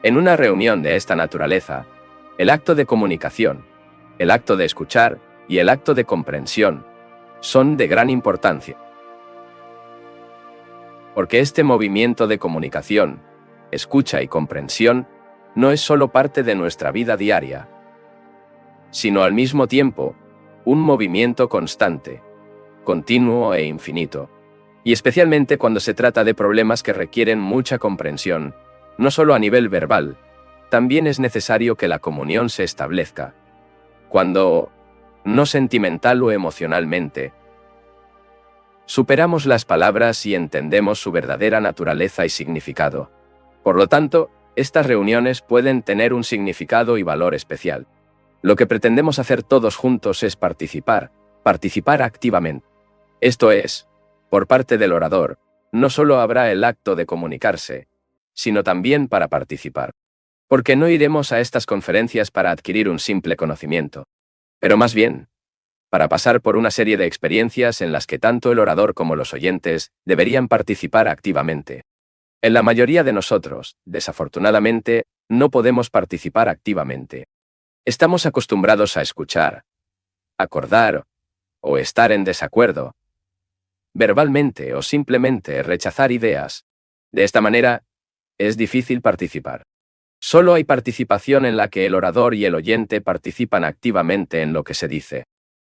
En una reunión de esta naturaleza, el acto de comunicación, el acto de escuchar y el acto de comprensión son de gran importancia. Porque este movimiento de comunicación, escucha y comprensión no es solo parte de nuestra vida diaria, sino al mismo tiempo un movimiento constante, continuo e infinito. Y especialmente cuando se trata de problemas que requieren mucha comprensión, no solo a nivel verbal, también es necesario que la comunión se establezca. Cuando, no sentimental o emocionalmente, superamos las palabras y entendemos su verdadera naturaleza y significado. Por lo tanto, estas reuniones pueden tener un significado y valor especial. Lo que pretendemos hacer todos juntos es participar activamente. Esto es, por parte del orador, no solo habrá el acto de comunicarse, sino también para participar. Porque no iremos a estas conferencias para adquirir un simple conocimiento, pero más bien, para pasar por una serie de experiencias en las que tanto el orador como los oyentes deberían participar activamente. En la mayoría de nosotros, desafortunadamente, no podemos participar activamente. Estamos acostumbrados a escuchar, acordar o estar en desacuerdo, verbalmente o simplemente rechazar ideas. De esta manera, es difícil participar. Solo hay participación en la que el orador y el oyente participan activamente en lo que se dice.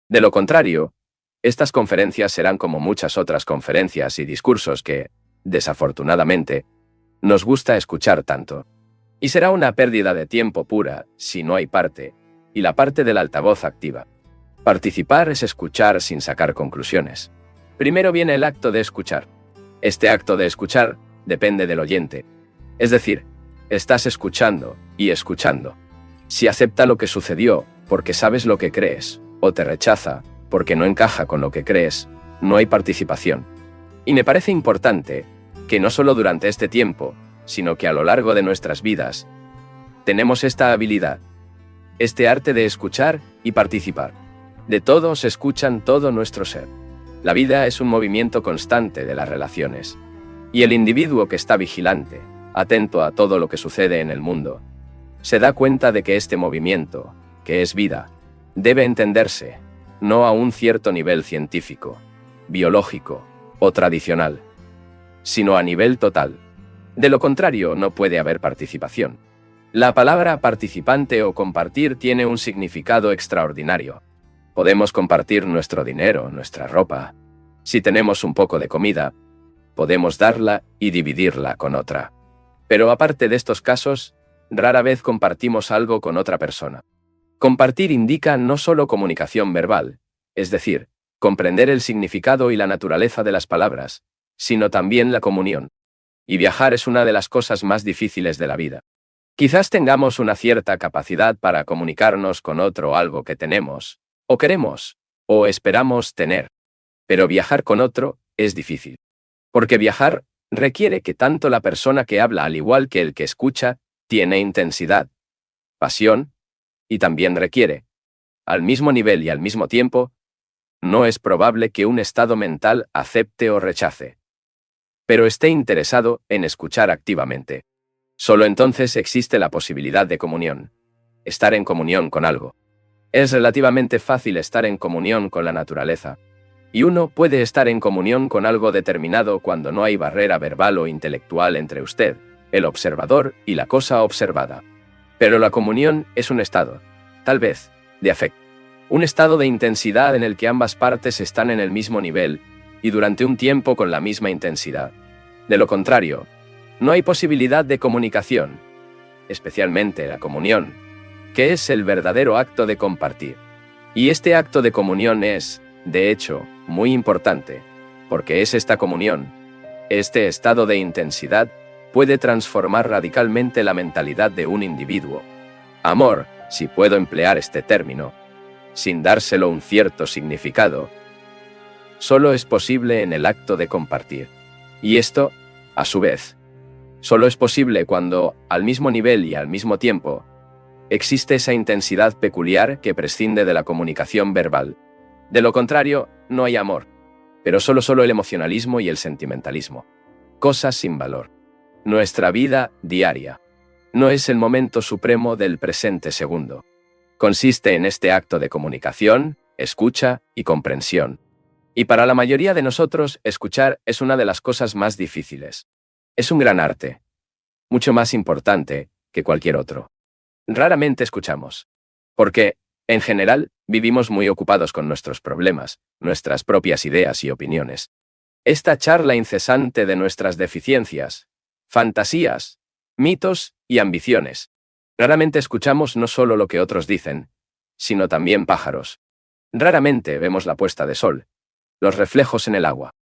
De lo contrario, estas conferencias serán como muchas otras conferencias y discursos que, desafortunadamente, nos gusta escuchar tanto. Y será una pérdida de tiempo pura si no hay parte, y la parte del altavoz activa. Participar es escuchar sin sacar conclusiones. Primero viene el acto de escuchar. Este acto de escuchar depende del oyente. Es decir, estás escuchando y escuchando. Si acepta lo que sucedió porque sabes lo que crees, o te rechaza porque no encaja con lo que crees, no hay participación. Y me parece importante que no solo durante este tiempo, sino que a lo largo de nuestras vidas, tenemos esta habilidad, este arte de escuchar y participar. De todos escuchan todo nuestro ser. La vida es un movimiento constante de las relaciones. Y el individuo que está vigilante, atento a todo lo que sucede en el mundo, se da cuenta de que este movimiento, que es vida, debe entenderse, no a un cierto nivel científico, biológico o tradicional, sino a nivel total. De lo contrario, no puede haber participación. La palabra participante o compartir tiene un significado extraordinario. Podemos compartir nuestro dinero, nuestra ropa. Si tenemos un poco de comida, podemos darla y dividirla con otra. Pero aparte de estos casos, rara vez compartimos algo con otra persona. Compartir indica no solo comunicación verbal, es decir, comprender el significado y la naturaleza de las palabras, sino también la comunión. Y viajar es una de las cosas más difíciles de la vida. Quizás tengamos una cierta capacidad para comunicarnos con otro algo que tenemos, o queremos, o esperamos tener. Pero viajar con otro es difícil. Porque viajar requiere que tanto la persona que habla al igual que el que escucha, tiene intensidad, pasión, y también requiere, al mismo nivel y al mismo tiempo, no es probable que un estado mental acepte o rechace, pero esté interesado en escuchar activamente. Solo entonces existe la posibilidad de comunión, estar en comunión con algo. Es relativamente fácil estar en comunión con la naturaleza, y uno puede estar en comunión con algo determinado cuando no hay barrera verbal o intelectual entre usted, el observador y la cosa observada. Pero la comunión es un estado, tal vez, de afecto. Un estado de intensidad en el que ambas partes están en el mismo nivel y durante un tiempo con la misma intensidad. De lo contrario, no hay posibilidad de comunicación, especialmente la comunión, que es el verdadero acto de compartir. Y este acto de comunión es, de hecho, muy importante, porque es esta comunión, este estado de intensidad, puede transformar radicalmente la mentalidad de un individuo. Amor, si puedo emplear este término, sin dárselo un cierto significado, solo es posible en el acto de compartir. Y esto, a su vez, solo es posible cuando, al mismo nivel y al mismo tiempo, existe esa intensidad peculiar que prescinde de la comunicación verbal. De lo contrario, no hay amor, pero solo el emocionalismo y el sentimentalismo. Cosas sin valor. Nuestra vida diaria no es el momento supremo del presente segundo. Consiste en este acto de comunicación, escucha y comprensión. Y para la mayoría de nosotros, escuchar es una de las cosas más difíciles. Es un gran arte, mucho más importante que cualquier otro. Raramente escuchamos. Porque, en general, vivimos muy ocupados con nuestros problemas, nuestras propias ideas y opiniones. Esta charla incesante de nuestras deficiencias, fantasías, mitos y ambiciones. Raramente escuchamos no solo lo que otros dicen, sino también pájaros. Raramente vemos la puesta de sol, los reflejos en el agua.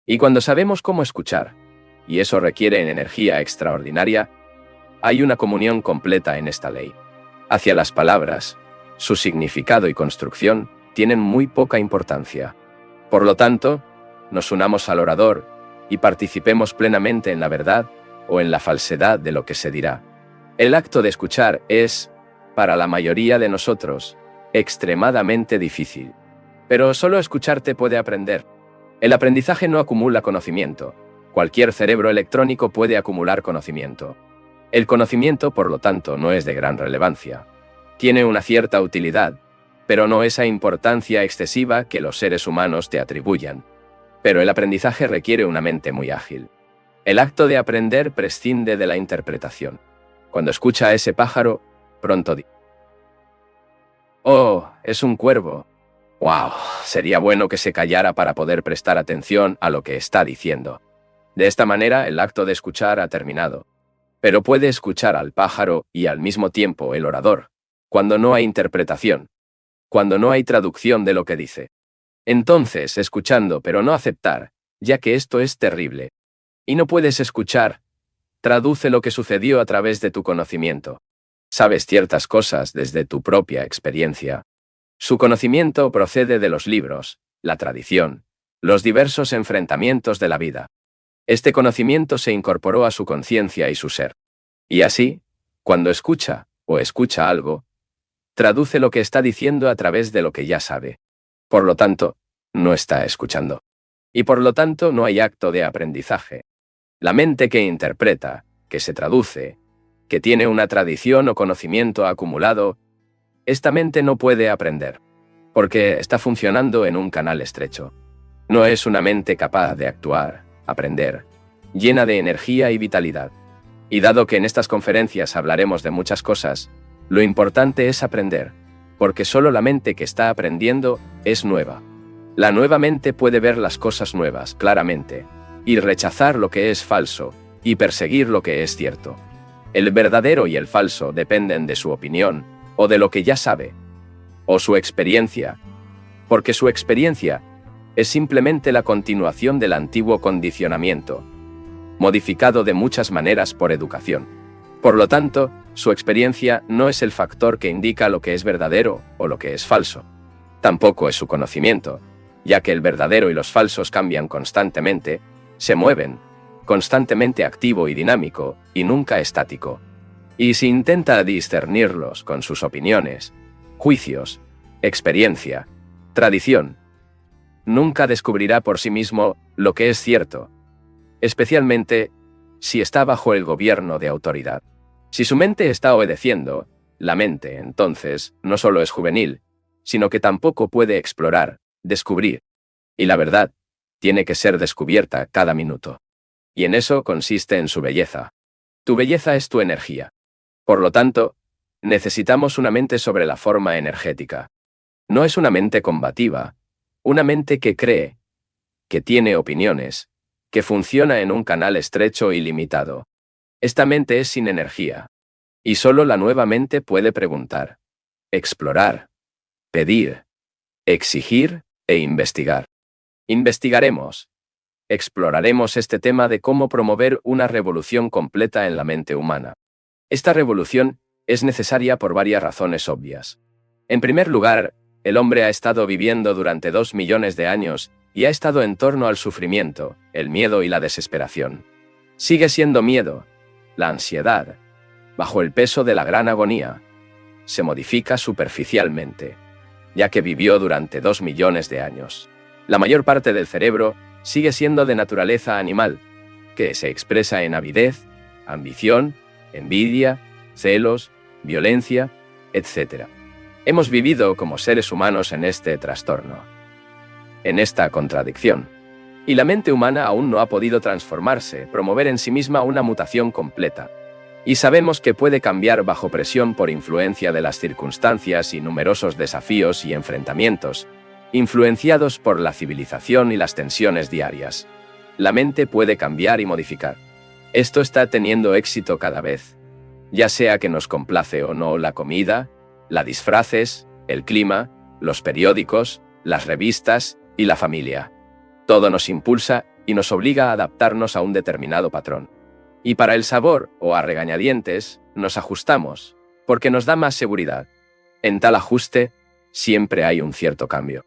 Y cuando sabemos cómo escuchar, y eso requiere energía extraordinaria, hay una comunión completa en esta ley. Hacia las palabras, su significado y construcción tienen muy poca importancia. Por lo tanto, nos unamos al orador y participemos plenamente en la verdad o en la falsedad de lo que se dirá. El acto de escuchar es, para la mayoría de nosotros, extremadamente difícil. Pero solo escucharte puede aprender. El aprendizaje no acumula conocimiento. Cualquier cerebro electrónico puede acumular conocimiento. El conocimiento, por lo tanto, no es de gran relevancia. Tiene una cierta utilidad, pero no esa importancia excesiva que los seres humanos te atribuyan. Pero el aprendizaje requiere una mente muy ágil. El acto de aprender prescinde de la interpretación. Cuando escucha a ese pájaro, pronto dice: «Oh, es un cuervo. ¡Wow! Sería bueno que se callara para poder prestar atención a lo que está diciendo». De esta manera, el acto de escuchar ha terminado. Pero puede escuchar al pájaro y al mismo tiempo el orador, cuando no hay interpretación, cuando no hay traducción de lo que dice. Entonces, escuchando pero no aceptar, ya que esto es terrible. Y no puedes escuchar, traduce lo que sucedió a través de tu conocimiento. Sabes ciertas cosas desde tu propia experiencia. Su conocimiento procede de los libros, la tradición, los diversos enfrentamientos de la vida. Este conocimiento se incorporó a su conciencia y su ser. Y así, cuando escucha o escucha algo, traduce lo que está diciendo a través de lo que ya sabe. Por lo tanto, no está escuchando. Y por lo tanto, no hay acto de aprendizaje. La mente que interpreta, que se traduce, que tiene una tradición o conocimiento acumulado, esta mente no puede aprender, porque está funcionando en un canal estrecho. No es una mente capaz de actuar, aprender, llena de energía y vitalidad. Y dado que en estas conferencias hablaremos de muchas cosas, lo importante es aprender, porque solo la mente que está aprendiendo es nueva. La nueva mente puede ver las cosas nuevas claramente, y rechazar lo que es falso, y perseguir lo que es cierto. El verdadero y el falso dependen de su opinión, o de lo que ya sabe, o su experiencia, porque su experiencia es simplemente la continuación del antiguo condicionamiento, modificado de muchas maneras por educación. Por lo tanto, su experiencia no es el factor que indica lo que es verdadero o lo que es falso. Tampoco es su conocimiento, ya que el verdadero y los falsos cambian constantemente, se mueven, constantemente activo y dinámico, y nunca estático. Y si intenta discernirlos con sus opiniones, juicios, experiencia, tradición, nunca descubrirá por sí mismo lo que es cierto, especialmente si está bajo el gobierno de autoridad. Si su mente está obedeciendo, la mente, entonces, no solo es juvenil, sino que tampoco puede explorar, descubrir. Y la verdad tiene que ser descubierta cada minuto. Y en eso consiste en su belleza. Tu belleza es tu energía. Por lo tanto, necesitamos una mente sobre la forma energética. No es una mente combativa, una mente que cree, que tiene opiniones, que funciona en un canal estrecho y limitado. Esta mente es sin energía. Y solo la nueva mente puede preguntar, explorar, pedir, exigir e investigar. Investigaremos, exploraremos este tema de cómo promover una revolución completa en la mente humana. Esta revolución es necesaria por varias razones obvias. En primer lugar, el hombre ha estado viviendo durante 2 millones de años y ha estado en torno al sufrimiento, el miedo y la desesperación. Sigue siendo miedo, la ansiedad, bajo el peso de la gran agonía. Se modifica superficialmente, ya que vivió durante 2 millones de años. La mayor parte del cerebro sigue siendo de naturaleza animal, que se expresa en avidez, ambición, envidia, celos, violencia, etc. Hemos vivido como seres humanos en este trastorno, en esta contradicción. Y la mente humana aún no ha podido transformarse, promover en sí misma una mutación completa. Y sabemos que puede cambiar bajo presión por influencia de las circunstancias y numerosos desafíos y enfrentamientos, influenciados por la civilización y las tensiones diarias. La mente puede cambiar y modificar. Esto está teniendo éxito cada vez. Ya sea que nos complace o no la comida, la disfraces, el clima, los periódicos, las revistas y la familia. Todo nos impulsa y nos obliga a adaptarnos a un determinado patrón. Y para el sabor, o a regañadientes, nos ajustamos, porque nos da más seguridad. En tal ajuste, siempre hay un cierto cambio.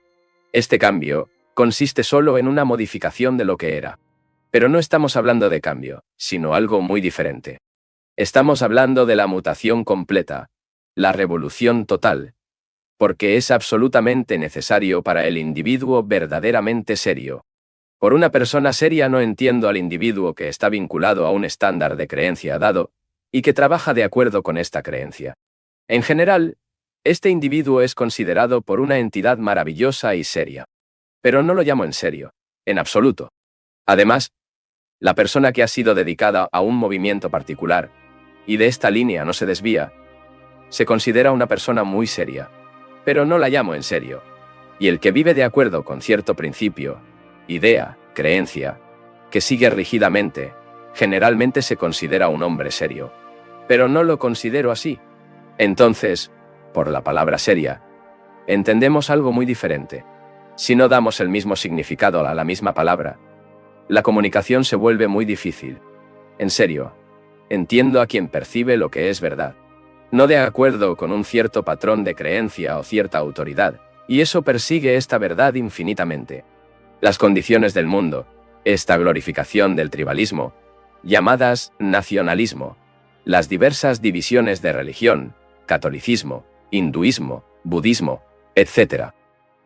Este cambio consiste solo en una modificación de lo que era. Pero no estamos hablando de cambio, sino algo muy diferente. Estamos hablando de la mutación completa, la revolución total, porque es absolutamente necesario para el individuo verdaderamente serio. Por una persona seria no entiendo al individuo que está vinculado a un estándar de creencia dado y que trabaja de acuerdo con esta creencia. En general, este individuo es considerado por una entidad maravillosa y seria. Pero no lo llamo en serio, en absoluto. Además, la persona que ha sido dedicada a un movimiento particular y de esta línea no se desvía, se considera una persona muy seria. Pero no la llamo en serio. Y el que vive de acuerdo con cierto principio, idea, creencia, que sigue rígidamente, generalmente se considera un hombre serio. Pero no lo considero así. Entonces, por la palabra seria, entendemos algo muy diferente. Si no damos el mismo significado a la misma palabra, la comunicación se vuelve muy difícil. En serio, entiendo a quien percibe lo que es verdad, no de acuerdo con un cierto patrón de creencia o cierta autoridad, y eso persigue esta verdad infinitamente. Las condiciones del mundo, esta glorificación del tribalismo, llamadas nacionalismo, las diversas divisiones de religión, catolicismo, hinduismo, budismo, etc.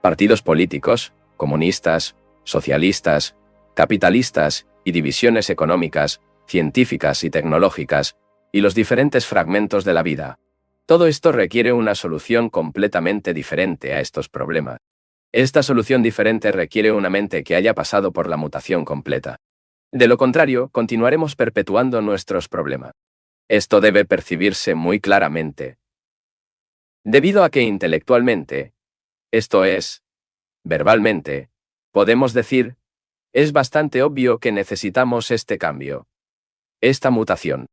Partidos políticos, comunistas, socialistas, capitalistas y divisiones económicas, científicas y tecnológicas, y los diferentes fragmentos de la vida. Todo esto requiere una solución completamente diferente a estos problemas. Esta solución diferente requiere una mente que haya pasado por la mutación completa. De lo contrario, continuaremos perpetuando nuestros problemas. Esto debe percibirse muy claramente. Debido a que intelectualmente, esto es, verbalmente, podemos decir, es bastante obvio que necesitamos este cambio, esta mutación,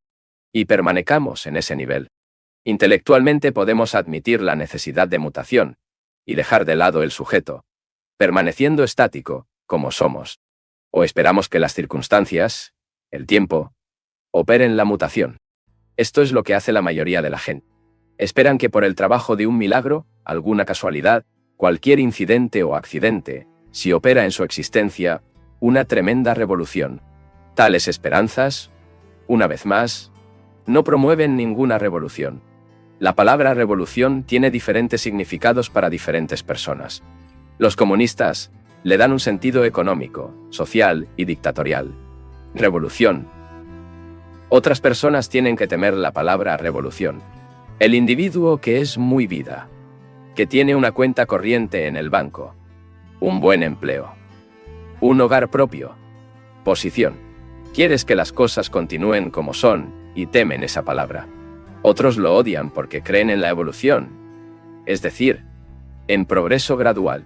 y permanezcamos en ese nivel. Intelectualmente podemos admitir la necesidad de mutación, y dejar de lado el sujeto, permaneciendo estático, como somos. O esperamos que las circunstancias, el tiempo, operen la mutación. Esto es lo que hace la mayoría de la gente. Esperan que por el trabajo de un milagro, alguna casualidad, cualquier incidente o accidente, si opera en su existencia, una tremenda revolución. Tales esperanzas, una vez más, no promueven ninguna revolución. La palabra revolución tiene diferentes significados para diferentes personas. Los comunistas le dan un sentido económico, social y dictatorial. Revolución. Otras personas tienen que temer la palabra revolución. El individuo que es muy vida, que tiene una cuenta corriente en el banco, un buen empleo, un hogar propio, posición. Quieres que las cosas continúen como son y temen esa palabra. Otros lo odian porque creen en la evolución, es decir, en progreso gradual.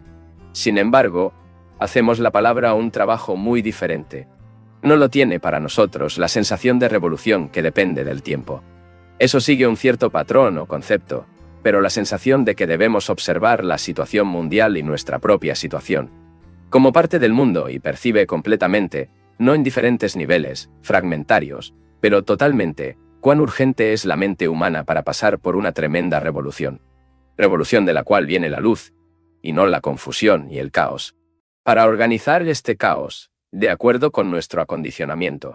Sin embargo, hacemos la palabra un trabajo muy diferente. No lo tiene para nosotros la sensación de revolución que depende del tiempo. Eso sigue un cierto patrón o concepto, pero la sensación de que debemos observar la situación mundial y nuestra propia situación como parte del mundo y percibe completamente, no en diferentes niveles, fragmentarios, pero totalmente, cuán urgente es la mente humana para pasar por una tremenda revolución. Revolución de la cual viene la luz, y no la confusión y el caos. Para organizar este caos, de acuerdo con nuestro acondicionamiento.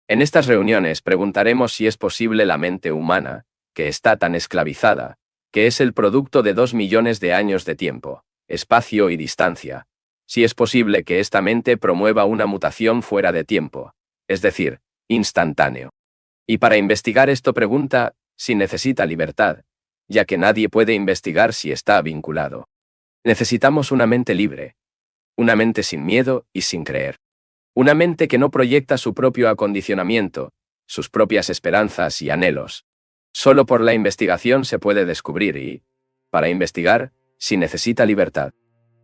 En estas reuniones preguntaremos si es posible la mente humana, que está tan esclavizada, que es el producto de 2 millones de años de tiempo, espacio y distancia, si es posible que esta mente promueva una mutación fuera de tiempo, es decir, instantáneo. Y para investigar esto pregunta, si necesita libertad, ya que nadie puede investigar si está vinculado. Necesitamos una mente libre, una mente sin miedo y sin creer. Una mente que no proyecta su propio acondicionamiento, sus propias esperanzas y anhelos. Solo por la investigación se puede descubrir y, para investigar, se necesita libertad.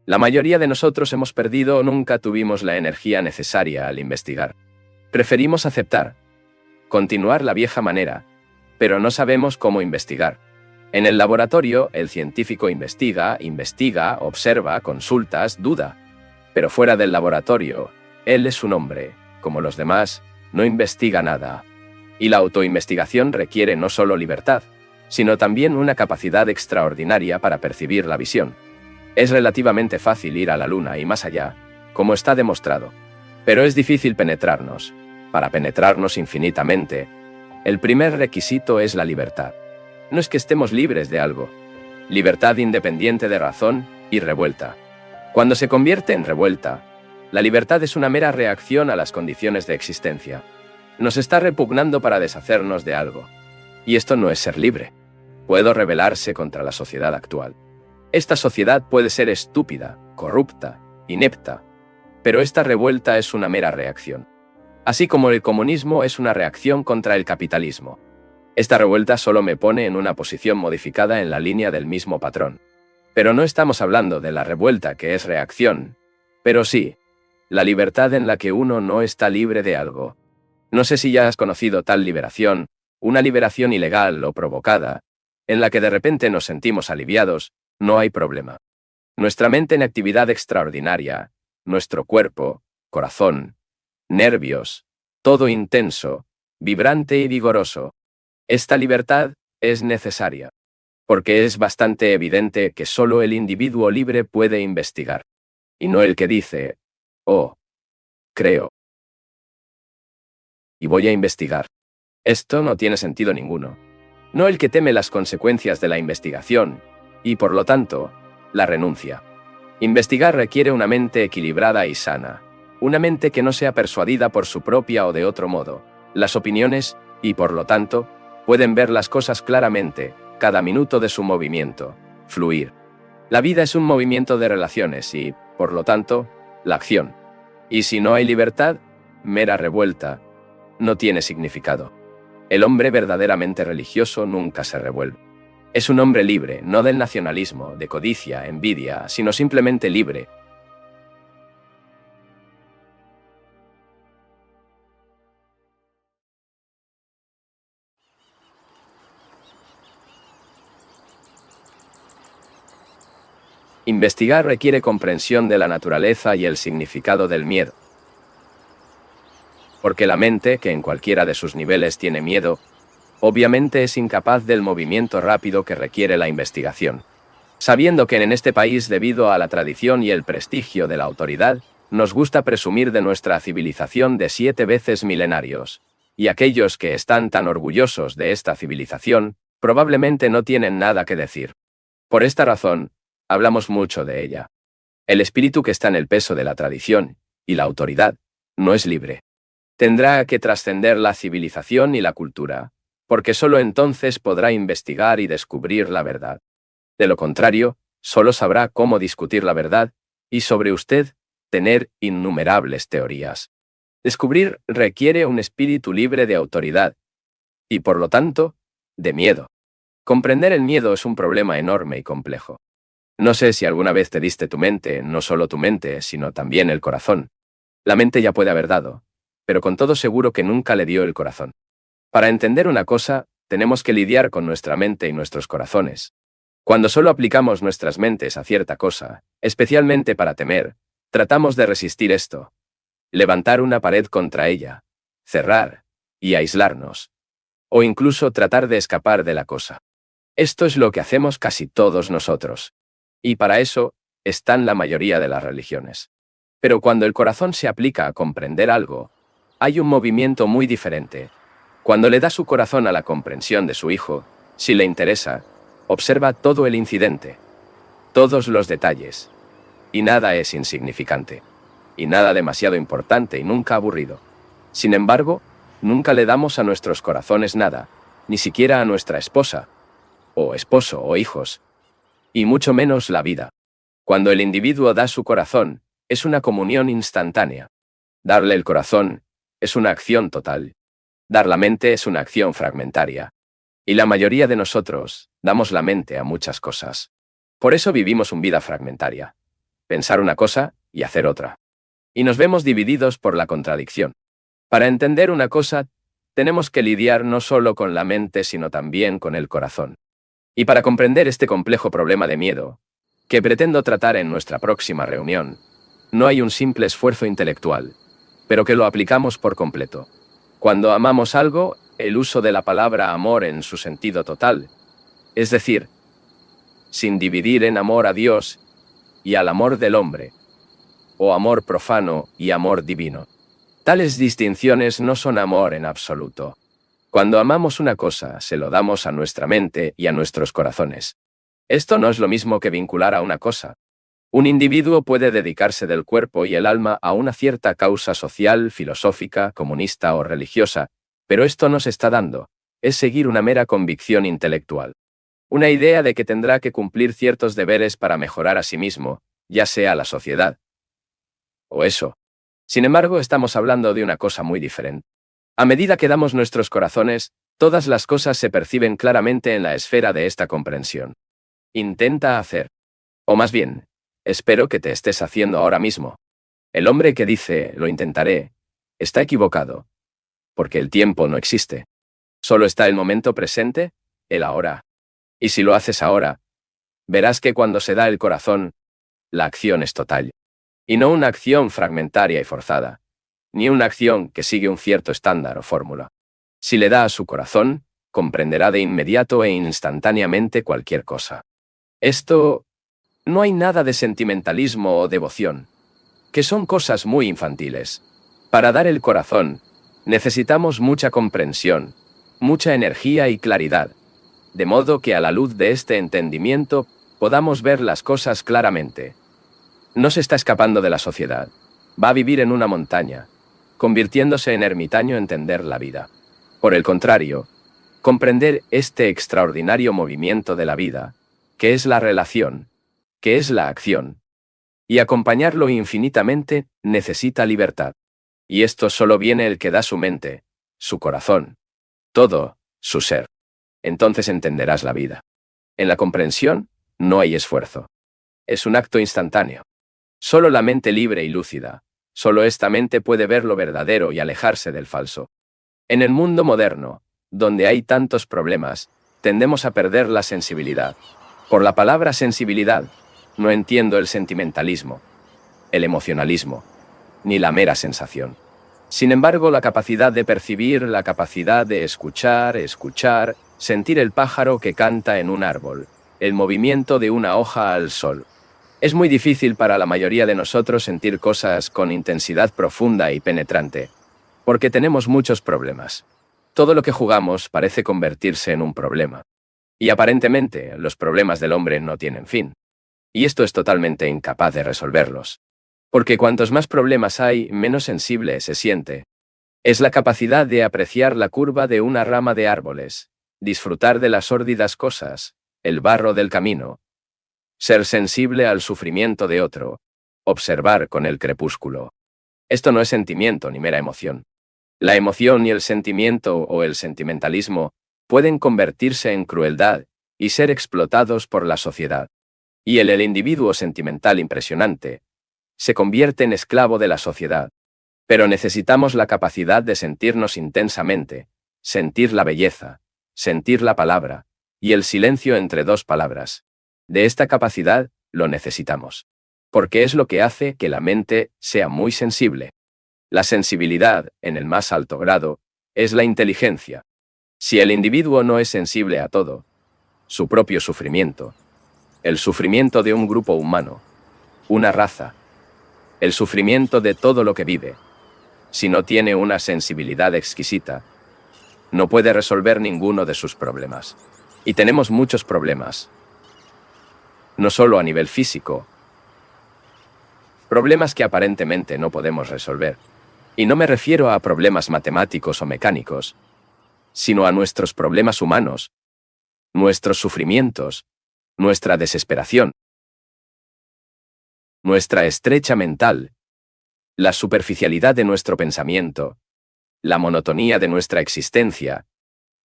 La mayoría de nosotros hemos perdido o nunca tuvimos la energía necesaria al investigar. Preferimos aceptar, continuar la vieja manera, pero no sabemos cómo investigar. En el laboratorio, el científico investiga, observa, consultas, duda. Pero fuera del laboratorio, él es un hombre, como los demás, no investiga nada. Y la autoinvestigación requiere no solo libertad, sino también una capacidad extraordinaria para percibir la visión. Es relativamente fácil ir a la luna y más allá, como está demostrado. Pero es difícil penetrarnos. Para penetrarnos infinitamente, el primer requisito es la libertad. No es que estemos libres de algo. Libertad independiente de razón y revuelta. Cuando se convierte en revuelta, la libertad es una mera reacción a las condiciones de existencia. Nos está repugnando para deshacernos de algo. Y esto no es ser libre. Puedo rebelarse contra la sociedad actual. Esta sociedad puede ser estúpida, corrupta, inepta, pero esta revuelta es una mera reacción. Así como el comunismo es una reacción contra el capitalismo. Esta revuelta solo me pone en una posición modificada en la línea del mismo patrón. Pero no estamos hablando de la revuelta que es reacción, pero sí, la libertad en la que uno no está libre de algo. No sé si ya has conocido tal liberación, una liberación ilegal o provocada, en la que de repente nos sentimos aliviados, no hay problema. Nuestra mente en actividad extraordinaria, nuestro cuerpo, corazón, nervios, todo intenso, vibrante y vigoroso. Esta libertad es necesaria, porque es bastante evidente que solo el individuo libre puede investigar, y no el que dice, oh, creo, y voy a investigar. Esto no tiene sentido ninguno. No el que teme las consecuencias de la investigación, y por lo tanto, la renuncia. Investigar requiere una mente equilibrada y sana, una mente que no sea persuadida por su propia o de otro modo, las opiniones, y por lo tanto, pueden ver las cosas claramente, cada minuto de su movimiento, fluir. La vida es un movimiento de relaciones y, por lo tanto, la acción. Y si no hay libertad, mera revuelta, no tiene significado. El hombre verdaderamente religioso nunca se revuelve. Es un hombre libre, no del nacionalismo, de codicia, envidia, sino simplemente libre. Investigar requiere comprensión de la naturaleza y el significado del miedo. Porque la mente, que en cualquiera de sus niveles tiene miedo, obviamente es incapaz del movimiento rápido que requiere la investigación. Sabiendo que en este país, debido a la tradición y el prestigio de la autoridad, nos gusta presumir de nuestra civilización de 7 veces milenarios. Y aquellos que están tan orgullosos de esta civilización, probablemente no tienen nada que decir. Por esta razón, hablamos mucho de ella. El espíritu que está en el peso de la tradición, y la autoridad, no es libre. Tendrá que trascender la civilización y la cultura, porque solo entonces podrá investigar y descubrir la verdad. De lo contrario, solo sabrá cómo discutir la verdad, y sobre usted, tener innumerables teorías. Descubrir requiere un espíritu libre de autoridad, y por lo tanto, de miedo. Comprender el miedo es un problema enorme y complejo. No sé si alguna vez te diste tu mente, no solo tu mente, sino también el corazón. La mente ya puede haber dado, pero con todo seguro que nunca le dio el corazón. Para entender una cosa, tenemos que lidiar con nuestra mente y nuestros corazones. Cuando solo aplicamos nuestras mentes a cierta cosa, especialmente para temer, tratamos de resistir esto, levantar una pared contra ella, cerrar y aislarnos, o incluso tratar de escapar de la cosa. Esto es lo que hacemos casi todos nosotros. Y para eso están la mayoría de las religiones. Pero cuando el corazón se aplica a comprender algo, hay un movimiento muy diferente. Cuando le da su corazón a la comprensión de su hijo, si le interesa, observa todo el incidente, todos los detalles, y nada es insignificante, y nada demasiado importante y nunca aburrido. Sin embargo, nunca le damos a nuestros corazones nada, ni siquiera a nuestra esposa, o esposo o hijos, y mucho menos la vida. Cuando el individuo da su corazón, es una comunión instantánea. Darle el corazón es una acción total. Dar la mente es una acción fragmentaria. Y la mayoría de nosotros damos la mente a muchas cosas. Por eso vivimos una vida fragmentaria. Pensar una cosa y hacer otra. Y nos vemos divididos por la contradicción. Para entender una cosa, tenemos que lidiar no solo con la mente, sino también con el corazón. Y para comprender este complejo problema de miedo, que pretendo tratar en nuestra próxima reunión, no hay un simple esfuerzo intelectual, pero que lo aplicamos por completo. Cuando amamos algo, el uso de la palabra amor en su sentido total, es decir, sin dividir en amor a Dios y al amor del hombre, o amor profano y amor divino. Tales distinciones no son amor en absoluto. Cuando amamos una cosa, se lo damos a nuestra mente y a nuestros corazones. Esto no es lo mismo que vincular a una cosa. Un individuo puede dedicarse del cuerpo y el alma a una cierta causa social, filosófica, comunista o religiosa, pero esto no se está dando, es seguir una mera convicción intelectual. Una idea de que tendrá que cumplir ciertos deberes para mejorar a sí mismo, ya sea la sociedad. O eso. Sin embargo, estamos hablando de una cosa muy diferente. A medida que damos nuestros corazones, todas las cosas se perciben claramente en la esfera de esta comprensión. Intenta hacer. O más bien, espero que te estés haciendo ahora mismo. El hombre que dice, lo intentaré, está equivocado. Porque el tiempo no existe. Solo está el momento presente, el ahora. Y si lo haces ahora, verás que cuando se da el corazón, la acción es total. Y no una acción fragmentaria y forzada, ni una acción que sigue un cierto estándar o fórmula. Si le da a su corazón, comprenderá de inmediato e instantáneamente cualquier cosa. Esto, no hay nada de sentimentalismo o devoción, que son cosas muy infantiles. Para dar el corazón, necesitamos mucha comprensión, mucha energía y claridad, de modo que a la luz de este entendimiento podamos ver las cosas claramente. No se está escapando de la sociedad, va a vivir en una montaña, convirtiéndose en ermitaño entender la vida. Por el contrario, comprender este extraordinario movimiento de la vida, que es la relación, que es la acción, y acompañarlo infinitamente, necesita libertad. Y esto solo viene el que da su mente, su corazón, todo, su ser. Entonces entenderás la vida. En la comprensión, no hay esfuerzo. Es un acto instantáneo. Solo la mente libre y lúcida, solo esta mente puede ver lo verdadero y alejarse del falso. En el mundo moderno, donde hay tantos problemas, tendemos a perder la sensibilidad. Por la palabra sensibilidad, no entiendo el sentimentalismo, el emocionalismo, ni la mera sensación. Sin embargo, la capacidad de percibir, la capacidad de escuchar, sentir el pájaro que canta en un árbol, el movimiento de una hoja al sol. Es muy difícil para la mayoría de nosotros sentir cosas con intensidad profunda y penetrante, porque tenemos muchos problemas. Todo lo que jugamos parece convertirse en un problema. Y aparentemente, los problemas del hombre no tienen fin. Y esto es totalmente incapaz de resolverlos. Porque cuantos más problemas hay, menos sensible se siente. Es la capacidad de apreciar la curva de una rama de árboles, disfrutar de las sórdidas cosas, el barro del camino, ser sensible al sufrimiento de otro, observar con el crepúsculo. Esto no es sentimiento ni mera emoción. La emoción y el sentimiento o el sentimentalismo pueden convertirse en crueldad y ser explotados por la sociedad. Y el individuo sentimental impresionante se convierte en esclavo de la sociedad. Pero necesitamos la capacidad de sentirnos intensamente, sentir la belleza, sentir la palabra, y el silencio entre dos palabras. De esta capacidad lo necesitamos. Porque es lo que hace que la mente sea muy sensible. La sensibilidad, en el más alto grado, es la inteligencia. Si el individuo no es sensible a todo, su propio sufrimiento, el sufrimiento de un grupo humano, una raza, el sufrimiento de todo lo que vive, si no tiene una sensibilidad exquisita, no puede resolver ninguno de sus problemas. Y tenemos muchos problemas. No solo a nivel físico, problemas que aparentemente no podemos resolver. Y no me refiero a problemas matemáticos o mecánicos, sino a nuestros problemas humanos, nuestros sufrimientos, nuestra desesperación, nuestra estrecha mental, la superficialidad de nuestro pensamiento, la monotonía de nuestra existencia,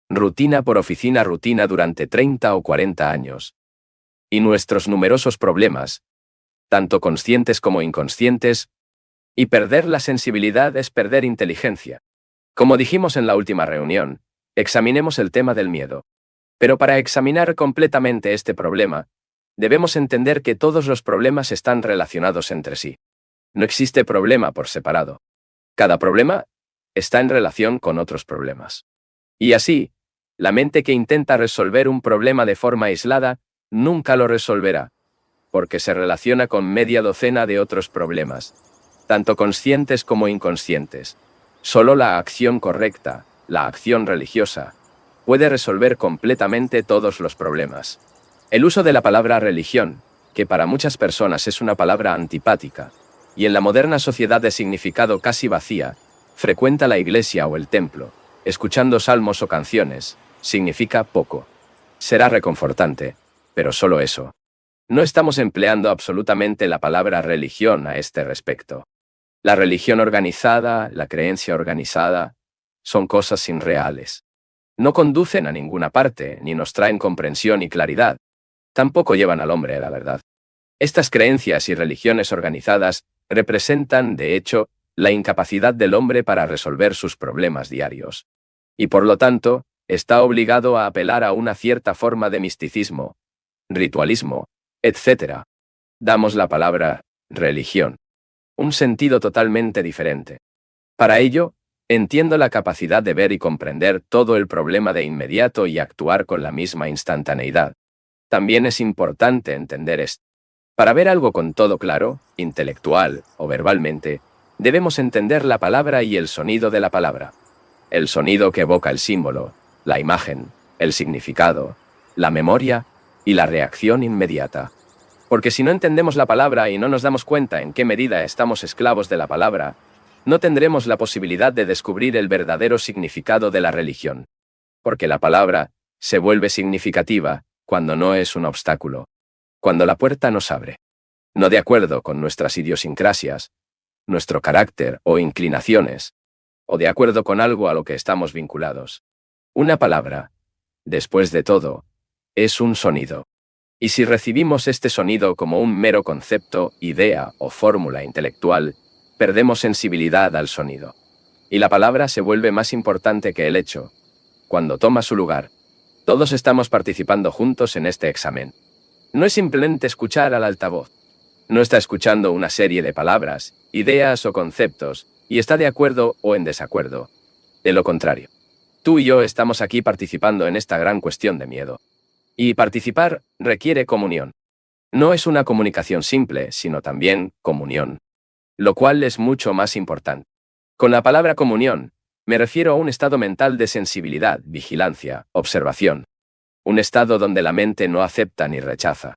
rutina por oficina rutina durante 30 o 40 años, y nuestros numerosos problemas, tanto conscientes como inconscientes, y perder la sensibilidad es perder inteligencia. Como dijimos en la última reunión, examinemos el tema del miedo. Pero para examinar completamente este problema, debemos entender que todos los problemas están relacionados entre sí. No existe problema por separado. Cada problema está en relación con otros problemas. Y así, la mente que intenta resolver un problema de forma aislada nunca lo resolverá, porque se relaciona con media docena de otros problemas, tanto conscientes como inconscientes. Solo la acción correcta, la acción religiosa, puede resolver completamente todos los problemas. El uso de la palabra religión, que para muchas personas es una palabra antipática, y en la moderna sociedad de significado casi vacía, frecuenta la iglesia o el templo, escuchando salmos o canciones, significa poco. Será reconfortante, pero solo eso. No estamos empleando absolutamente la palabra religión a este respecto. La religión organizada, la creencia organizada, son cosas irreales. No conducen a ninguna parte, ni nos traen comprensión y claridad. Tampoco llevan al hombre a la verdad. Estas creencias y religiones organizadas representan, de hecho, la incapacidad del hombre para resolver sus problemas diarios. Y por lo tanto, está obligado a apelar a una cierta forma de misticismo, ritualismo, etc. Damos la palabra religión un sentido totalmente diferente. Para ello, entiendo la capacidad de ver y comprender todo el problema de inmediato y actuar con la misma instantaneidad. También es importante entender esto. Para ver algo con todo claro, intelectual o verbalmente, debemos entender la palabra y el sonido de la palabra. El sonido que evoca el símbolo, la imagen, el significado, la memoria y la reacción inmediata. Porque si no entendemos la palabra y no nos damos cuenta en qué medida estamos esclavos de la palabra, no tendremos la posibilidad de descubrir el verdadero significado de la religión. Porque la palabra se vuelve significativa cuando no es un obstáculo, cuando la puerta nos abre. No de acuerdo con nuestras idiosincrasias, nuestro carácter o inclinaciones, o de acuerdo con algo a lo que estamos vinculados. Una palabra, después de todo, es un sonido. Y si recibimos este sonido como un mero concepto, idea o fórmula intelectual, perdemos sensibilidad al sonido. Y la palabra se vuelve más importante que el hecho. Cuando toma su lugar, todos estamos participando juntos en este examen. No es simplemente escuchar al altavoz. No está escuchando una serie de palabras, ideas o conceptos, y está de acuerdo o en desacuerdo. De lo contrario, tú y yo estamos aquí participando en esta gran cuestión de miedo. Y participar requiere comunión. No es una comunicación simple, sino también comunión. Lo cual es mucho más importante. Con la palabra comunión, me refiero a un estado mental de sensibilidad, vigilancia, observación. Un estado donde la mente no acepta ni rechaza.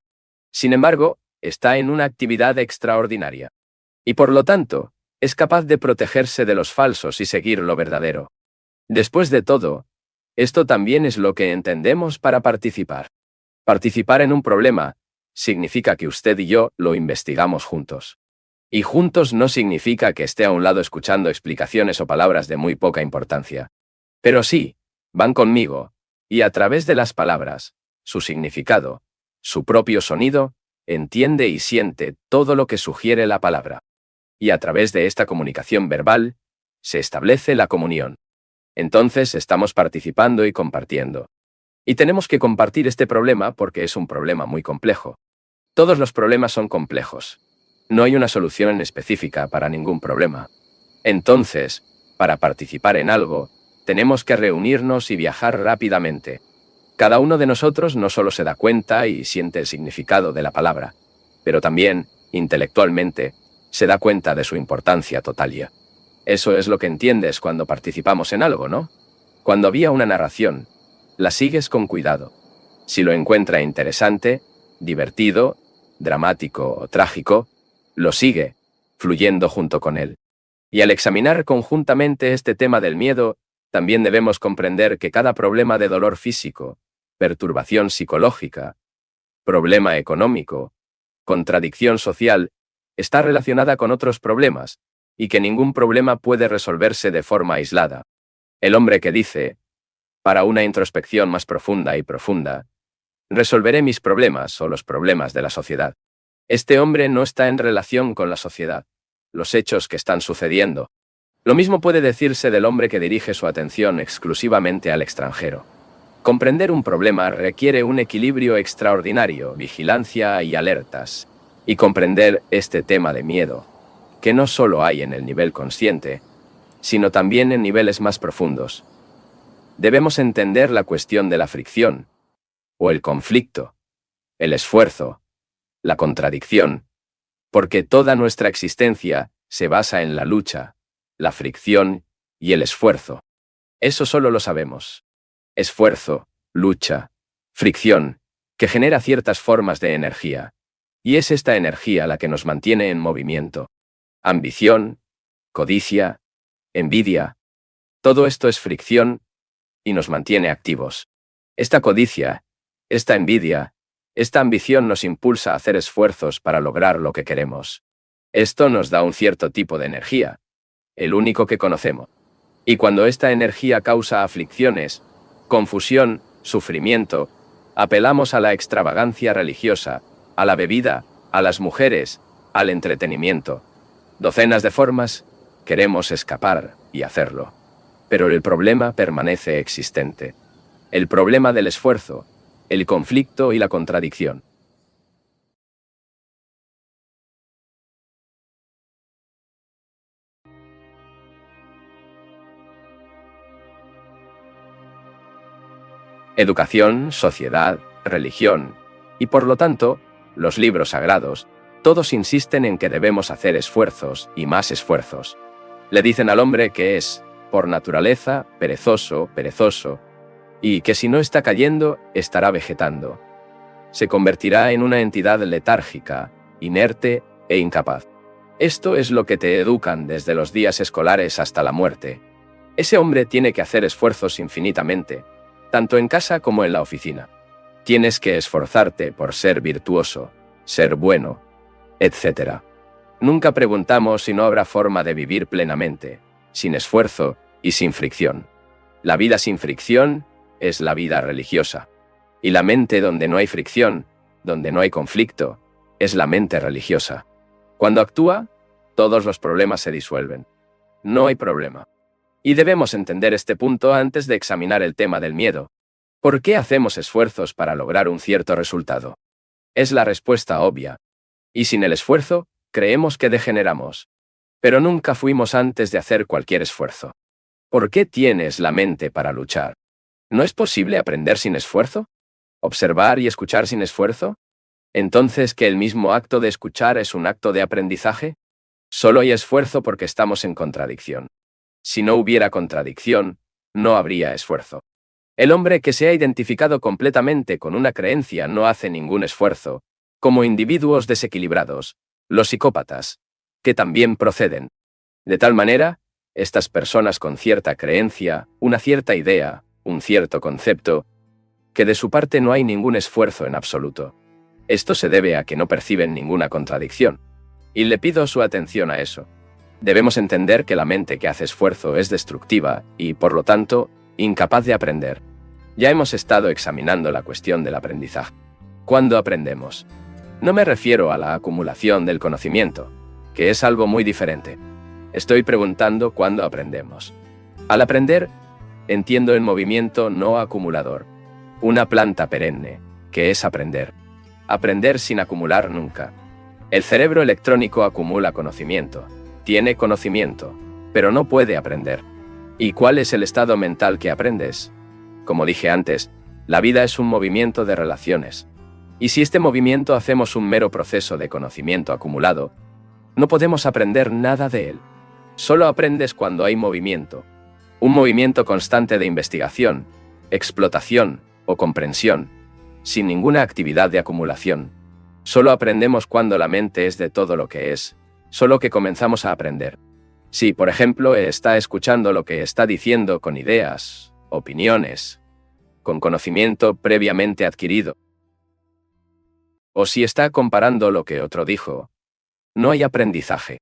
Sin embargo, está en una actividad extraordinaria. Y por lo tanto, es capaz de protegerse de los falsos y seguir lo verdadero. Después de todo, esto también es lo que entendemos para participar. Participar en un problema significa que usted y yo lo investigamos juntos. Y juntos no significa que esté a un lado escuchando explicaciones o palabras de muy poca importancia. Pero sí, van conmigo, y a través de las palabras, su significado, su propio sonido, entiende y siente todo lo que sugiere la palabra. Y a través de esta comunicación verbal, se establece la comunión. Entonces estamos participando y compartiendo. Y tenemos que compartir este problema porque es un problema muy complejo. Todos los problemas son complejos. No hay una solución específica para ningún problema. Entonces, para participar en algo, tenemos que reunirnos y viajar rápidamente. Cada uno de nosotros no solo se da cuenta y siente el significado de la palabra, pero también, intelectualmente, se da cuenta de su importancia total. Eso es lo que entiendes cuando participamos en algo, ¿no? Cuando había una narración, la sigues con cuidado. Si lo encuentra interesante, divertido, dramático o trágico, lo sigue, fluyendo junto con él. Y al examinar conjuntamente este tema del miedo, También debemos comprender que cada problema de dolor físico, perturbación psicológica, problema económico, contradicción social, está relacionada con otros problemas, y que ningún problema puede resolverse de forma aislada. El hombre que dice, para una introspección más profunda y profunda, resolveré mis problemas o los problemas de la sociedad. Este hombre no está en relación con la sociedad, los hechos que están sucediendo. Lo mismo puede decirse del hombre que dirige su atención exclusivamente al extranjero. Comprender un problema requiere un equilibrio extraordinario, vigilancia y alertas. Y comprender este tema de miedo, que no solo hay en el nivel consciente, sino también en niveles más profundos. Debemos entender la cuestión de la fricción, o el conflicto, el esfuerzo, la contradicción, porque toda nuestra existencia se basa en la lucha, la fricción y el esfuerzo. Eso solo lo sabemos. Esfuerzo, lucha, fricción, que genera ciertas formas de energía. Y es esta energía la que nos mantiene en movimiento. Ambición, codicia, envidia. Todo esto es fricción y nos mantiene activos. Esta codicia, esta envidia, esta ambición nos impulsa a hacer esfuerzos para lograr lo que queremos. Esto nos da un cierto tipo de energía, el único que conocemos. Y cuando esta energía causa aflicciones, confusión, sufrimiento, apelamos a la extravagancia religiosa, a la bebida, a las mujeres, al entretenimiento. Docenas de formas, queremos escapar y hacerlo. Pero el problema permanece existente. El problema del esfuerzo, el conflicto y la contradicción. Educación, sociedad, religión, y por lo tanto, los libros sagrados, todos insisten en que debemos hacer esfuerzos y más esfuerzos. Le dicen al hombre que es, por naturaleza, perezoso, y que si no está cayendo, estará vegetando. Se convertirá en una entidad letárgica, inerte e incapaz. Esto es lo que te educan desde los días escolares hasta la muerte. Ese hombre tiene que hacer esfuerzos infinitamente, tanto en casa como en la oficina. Tienes que esforzarte por ser virtuoso, ser bueno, etc. Nunca preguntamos si no habrá forma de vivir plenamente, sin esfuerzo y sin fricción. La vida sin fricción es la vida religiosa. Y la mente donde no hay fricción, donde no hay conflicto, es la mente religiosa. Cuando actúa, todos los problemas se disuelven. No hay problema. Y debemos entender este punto antes de examinar el tema del miedo. ¿Por qué hacemos esfuerzos para lograr un cierto resultado? Es la respuesta obvia. Y sin el esfuerzo, creemos que degeneramos. Pero nunca fuimos antes de hacer cualquier esfuerzo. ¿Por qué tienes la mente para luchar? ¿No es posible aprender sin esfuerzo? ¿Observar y escuchar sin esfuerzo? ¿Entonces que el mismo acto de escuchar es un acto de aprendizaje? Solo hay esfuerzo porque estamos en contradicción. Si no hubiera contradicción, no habría esfuerzo. El hombre que se ha identificado completamente con una creencia no hace ningún esfuerzo, como individuos desequilibrados, los psicópatas, que también proceden. De tal manera, estas personas con cierta creencia, una cierta idea, un cierto concepto, que de su parte no hay ningún esfuerzo en absoluto. Esto se debe a que no perciben ninguna contradicción. Y le pido su atención a eso. Debemos entender que la mente que hace esfuerzo es destructiva y, por lo tanto, incapaz de aprender. Ya hemos estado examinando la cuestión del aprendizaje. ¿Cuándo aprendemos? No me refiero a la acumulación del conocimiento, que es algo muy diferente. Estoy preguntando cuándo aprendemos. Al aprender, entiendo el movimiento no acumulador, una planta perenne, que es aprender. Aprender sin acumular nunca. El cerebro electrónico acumula conocimiento, tiene conocimiento, pero no puede aprender. ¿Y cuál es el estado mental que aprendes? Como dije antes, la vida es un movimiento de relaciones. Y si este movimiento hacemos un mero proceso de conocimiento acumulado, no podemos aprender nada de él. Solo aprendes cuando hay movimiento. Un movimiento constante de investigación, explotación o comprensión, sin ninguna actividad de acumulación. Solo aprendemos cuando la mente es de todo lo que es, solo que comenzamos a aprender. Si, por ejemplo, está escuchando lo que está diciendo con ideas, opiniones, con conocimiento previamente adquirido, o si está comparando lo que otro dijo, no hay aprendizaje.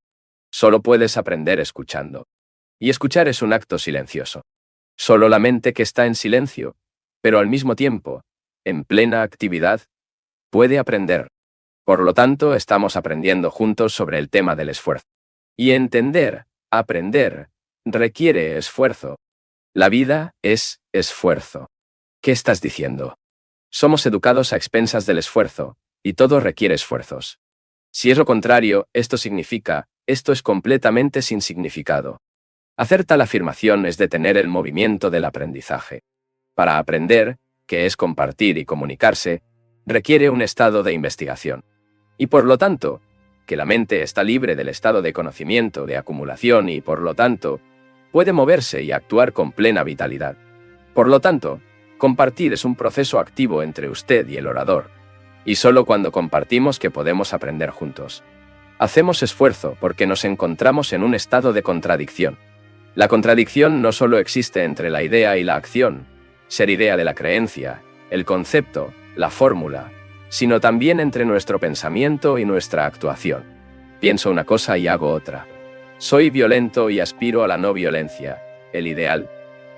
Solo puedes aprender escuchando. Y escuchar es un acto silencioso. Solo la mente que está en silencio, pero al mismo tiempo, en plena actividad, puede aprender. Por lo tanto, estamos aprendiendo juntos sobre el tema del esfuerzo. Y entender, aprender, requiere esfuerzo. La vida es esfuerzo. ¿Qué estás diciendo? Somos educados a expensas del esfuerzo, y todo requiere esfuerzos. Si es lo contrario, esto significa, esto es completamente sin significado. Hacer tal afirmación es detener el movimiento del aprendizaje. Para aprender, que es compartir y comunicarse, requiere un estado de investigación. Y por lo tanto, que la mente está libre del estado de conocimiento, de acumulación y, por lo tanto, puede moverse y actuar con plena vitalidad. Por lo tanto, compartir es un proceso activo entre usted y el orador. Y solo cuando compartimos que podemos aprender juntos. Hacemos esfuerzo porque nos encontramos en un estado de contradicción. La contradicción no solo existe entre la idea y la acción, ser idea de la creencia, el concepto, la fórmula, sino también entre nuestro pensamiento y nuestra actuación. Pienso una cosa y hago otra. Soy violento y aspiro a la no violencia, el ideal.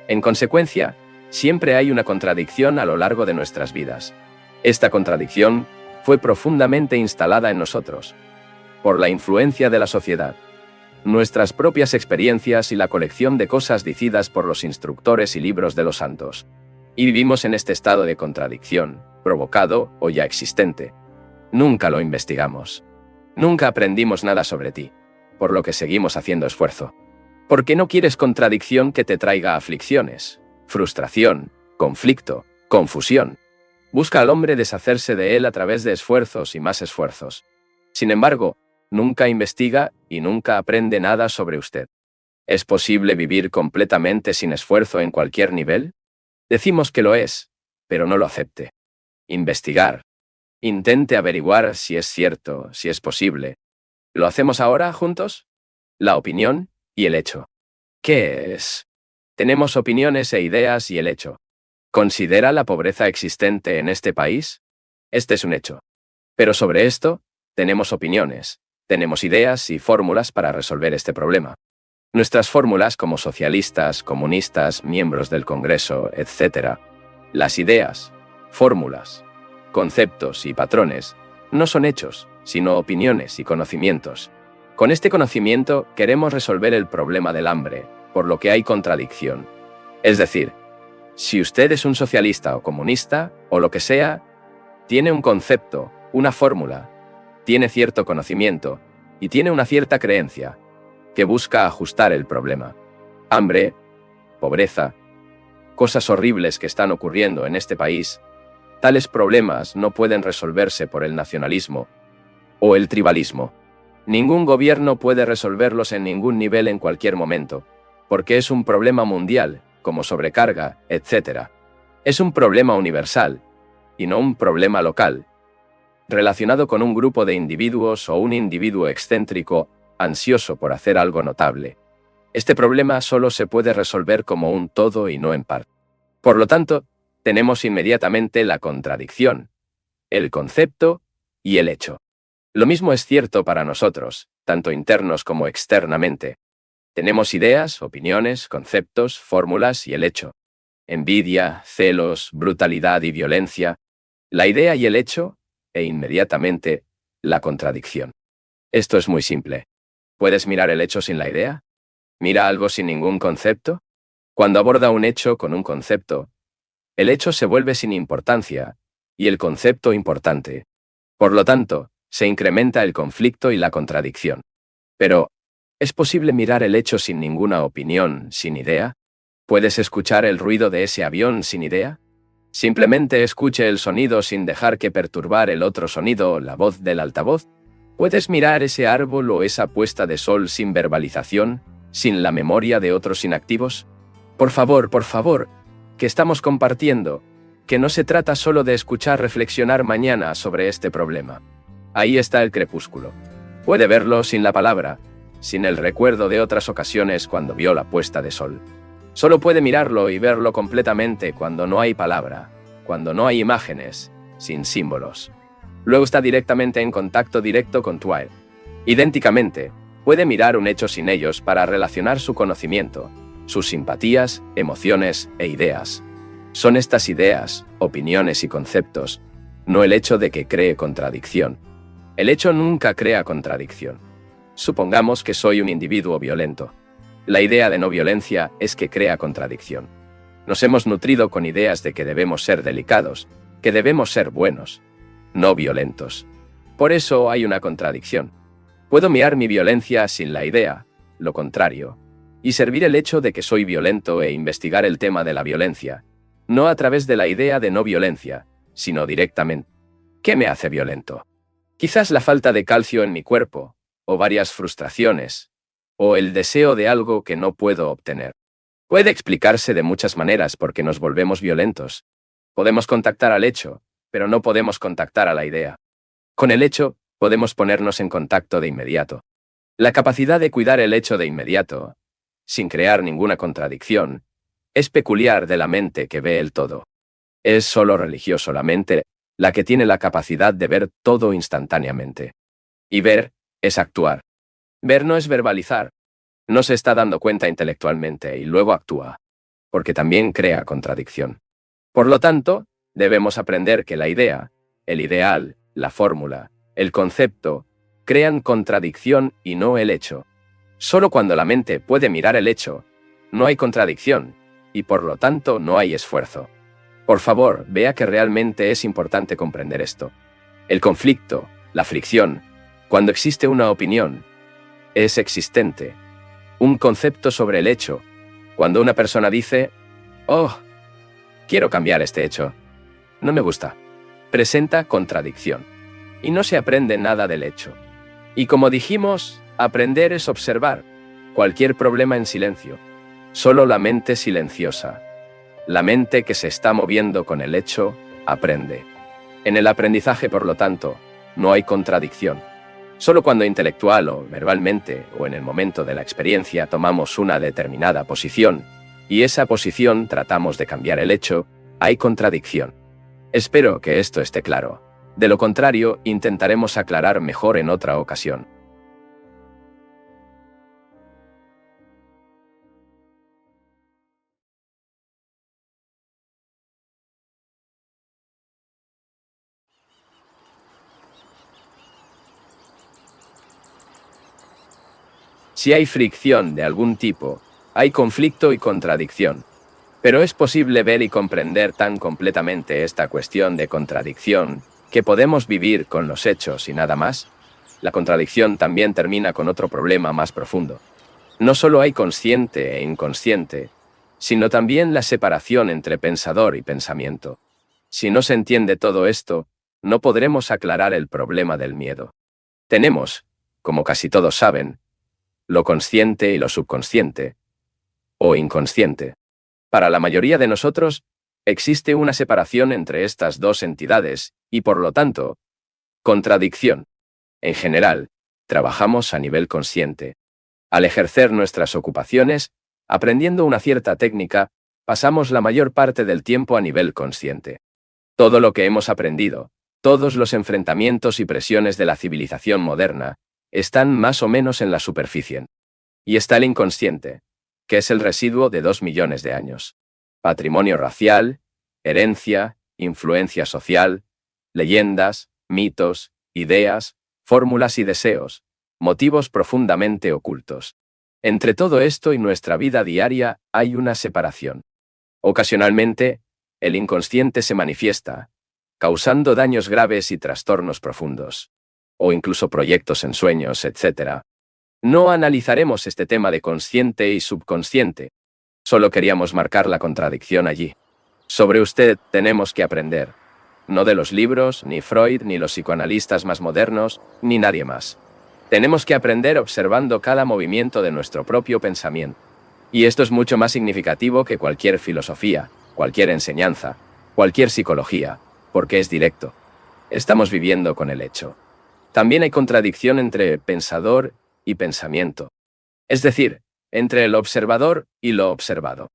En consecuencia, siempre hay una contradicción a lo largo de nuestras vidas. Esta contradicción fue profundamente instalada en nosotros, por la influencia de la sociedad, nuestras propias experiencias y la colección de cosas dicidas por los instructores y libros de los santos. Y vivimos en este estado de contradicción, provocado o ya existente. Nunca lo investigamos. Nunca aprendimos nada sobre ti, por lo que seguimos haciendo esfuerzo. Porque no quieres contradicción que te traiga aflicciones, frustración, conflicto, confusión. Busca al hombre deshacerse de él a través de esfuerzos y más esfuerzos. Sin embargo, nunca investiga y nunca aprende nada sobre usted. ¿Es posible vivir completamente sin esfuerzo en cualquier nivel? Decimos que lo es, pero no lo acepte. Investigar. Intente averiguar si es cierto, si es posible. ¿Lo hacemos ahora juntos? La opinión y el hecho. ¿Qué es? Tenemos opiniones e ideas y el hecho. ¿Considera la pobreza existente en este país? Este es un hecho. Pero sobre esto, tenemos opiniones, tenemos ideas y fórmulas para resolver este problema. Nuestras fórmulas como socialistas, comunistas, miembros del Congreso, etc. Las ideas, fórmulas, conceptos y patrones no son hechos, sino opiniones y conocimientos. Con este conocimiento queremos resolver el problema del hambre, por lo que hay contradicción. Es decir, si usted es un socialista o comunista, o lo que sea, tiene un concepto, una fórmula, tiene cierto conocimiento y tiene una cierta creencia que busca ajustar el problema. Hambre, pobreza, cosas horribles que están ocurriendo en este país, tales problemas no pueden resolverse por el nacionalismo o el tribalismo. Ningún gobierno puede resolverlos en ningún nivel en cualquier momento, porque es un problema mundial, como sobrecarga, etc. Es un problema universal, y no un problema local, relacionado con un grupo de individuos o un individuo excéntrico, ansioso por hacer algo notable. Este problema solo se puede resolver como un todo y no en parte. Por lo tanto, tenemos inmediatamente la contradicción, el concepto y el hecho. Lo mismo es cierto para nosotros, tanto internos como externamente. Tenemos ideas, opiniones, conceptos, fórmulas y el hecho. Envidia, celos, brutalidad y violencia. La idea y el hecho, e inmediatamente, la contradicción. Esto es muy simple. ¿Puedes mirar el hecho sin la idea? ¿Mira algo sin ningún concepto? Cuando aborda un hecho con un concepto, el hecho se vuelve sin importancia, y el concepto importante. Por lo tanto, se incrementa el conflicto y la contradicción. Pero, ¿es posible mirar el hecho sin ninguna opinión, sin idea? ¿Puedes escuchar el ruido de ese avión sin idea? Simplemente escuche el sonido sin dejar que perturbar el otro sonido o la voz del altavoz. ¿Puedes mirar ese árbol o esa puesta de sol sin verbalización, sin la memoria de otros inactivos? Por favor, que estamos compartiendo, que no se trata solo de escuchar reflexionar mañana sobre este problema. Ahí está el crepúsculo. Puede verlo sin la palabra, sin el recuerdo de otras ocasiones cuando vio la puesta de sol. Solo puede mirarlo y verlo completamente cuando no hay palabra, cuando no hay imágenes, sin símbolos. Luego está directamente en contacto directo con Twilight. Idénticamente, puede mirar un hecho sin ellos para relacionar su conocimiento, sus simpatías, emociones e ideas. Son estas ideas, opiniones y conceptos, no el hecho de que cree contradicción. El hecho nunca crea contradicción. Supongamos que soy un individuo violento. La idea de no violencia es que crea contradicción. Nos hemos nutrido con ideas de que debemos ser delicados, que debemos ser buenos, no violentos. Por eso hay una contradicción. Puedo mirar mi violencia sin la idea, lo contrario, y servir el hecho de que soy violento e investigar el tema de la violencia, no a través de la idea de no violencia, sino directamente. ¿Qué me hace violento? Quizás la falta de calcio en mi cuerpo, o varias frustraciones, o el deseo de algo que no puedo obtener. Puede explicarse de muchas maneras por qué nos volvemos violentos. Podemos contactar al hecho, pero no podemos contactar a la idea. Con el hecho, podemos ponernos en contacto de inmediato. La capacidad de cuidar el hecho de inmediato, sin crear ninguna contradicción, es peculiar de la mente que ve el todo. Es solo religioso la mente la que tiene la capacidad de ver todo instantáneamente. Y ver es actuar. Ver no es verbalizar. No se está dando cuenta intelectualmente y luego actúa, porque también crea contradicción. Por lo tanto, debemos aprender que la idea, el ideal, la fórmula, el concepto, crean contradicción y no el hecho. Solo cuando la mente puede mirar el hecho, no hay contradicción, y por lo tanto no hay esfuerzo. Por favor, vea que realmente es importante comprender esto. El conflicto, la fricción, cuando existe una opinión, es existente. Un concepto sobre el hecho, cuando una persona dice, «Oh, quiero cambiar este hecho. No me gusta». Presenta contradicción. Y no se aprende nada del hecho. Y como dijimos, aprender es observar cualquier problema en silencio. Solo la mente silenciosa, la mente que se está moviendo con el hecho, aprende. En el aprendizaje, por lo tanto, no hay contradicción. Solo cuando intelectual o verbalmente o en el momento de la experiencia tomamos una determinada posición, y esa posición tratamos de cambiar el hecho, hay contradicción. Espero que esto esté claro. De lo contrario, intentaremos aclarar mejor en otra ocasión. Si hay fricción de algún tipo, hay conflicto y contradicción. Pero es posible ver y comprender tan completamente esta cuestión de contradicción que podemos vivir con los hechos y nada más. La contradicción también termina con otro problema más profundo. No solo hay consciente e inconsciente, sino también la separación entre pensador y pensamiento. Si no se entiende todo esto, no podremos aclarar el problema del miedo. Tenemos, como casi todos saben, lo consciente y lo subconsciente, o inconsciente. Para la mayoría de nosotros, existe una separación entre estas dos entidades y, por lo tanto, contradicción. En general, trabajamos a nivel consciente. Al ejercer nuestras ocupaciones, aprendiendo una cierta técnica, pasamos la mayor parte del tiempo a nivel consciente. Todo lo que hemos aprendido, todos los enfrentamientos y presiones de la civilización moderna, están más o menos en la superficie. Y está el inconsciente, que es el residuo de 2 millones de años. Patrimonio racial, herencia, influencia social, leyendas, mitos, ideas, fórmulas y deseos, motivos profundamente ocultos. Entre todo esto y nuestra vida diaria hay una separación. Ocasionalmente, el inconsciente se manifiesta, causando daños graves y trastornos profundos, o incluso proyectos en sueños, etc. No analizaremos este tema de consciente y subconsciente. Solo queríamos marcar la contradicción allí. Sobre usted tenemos que aprender. No de los libros, ni Freud, ni los psicoanalistas más modernos, ni nadie más. Tenemos que aprender observando cada movimiento de nuestro propio pensamiento. Y esto es mucho más significativo que cualquier filosofía, cualquier enseñanza, cualquier psicología, porque es directo. Estamos viviendo con el hecho. También hay contradicción entre pensador y pensamiento. Es decir, entre el observador y lo observado.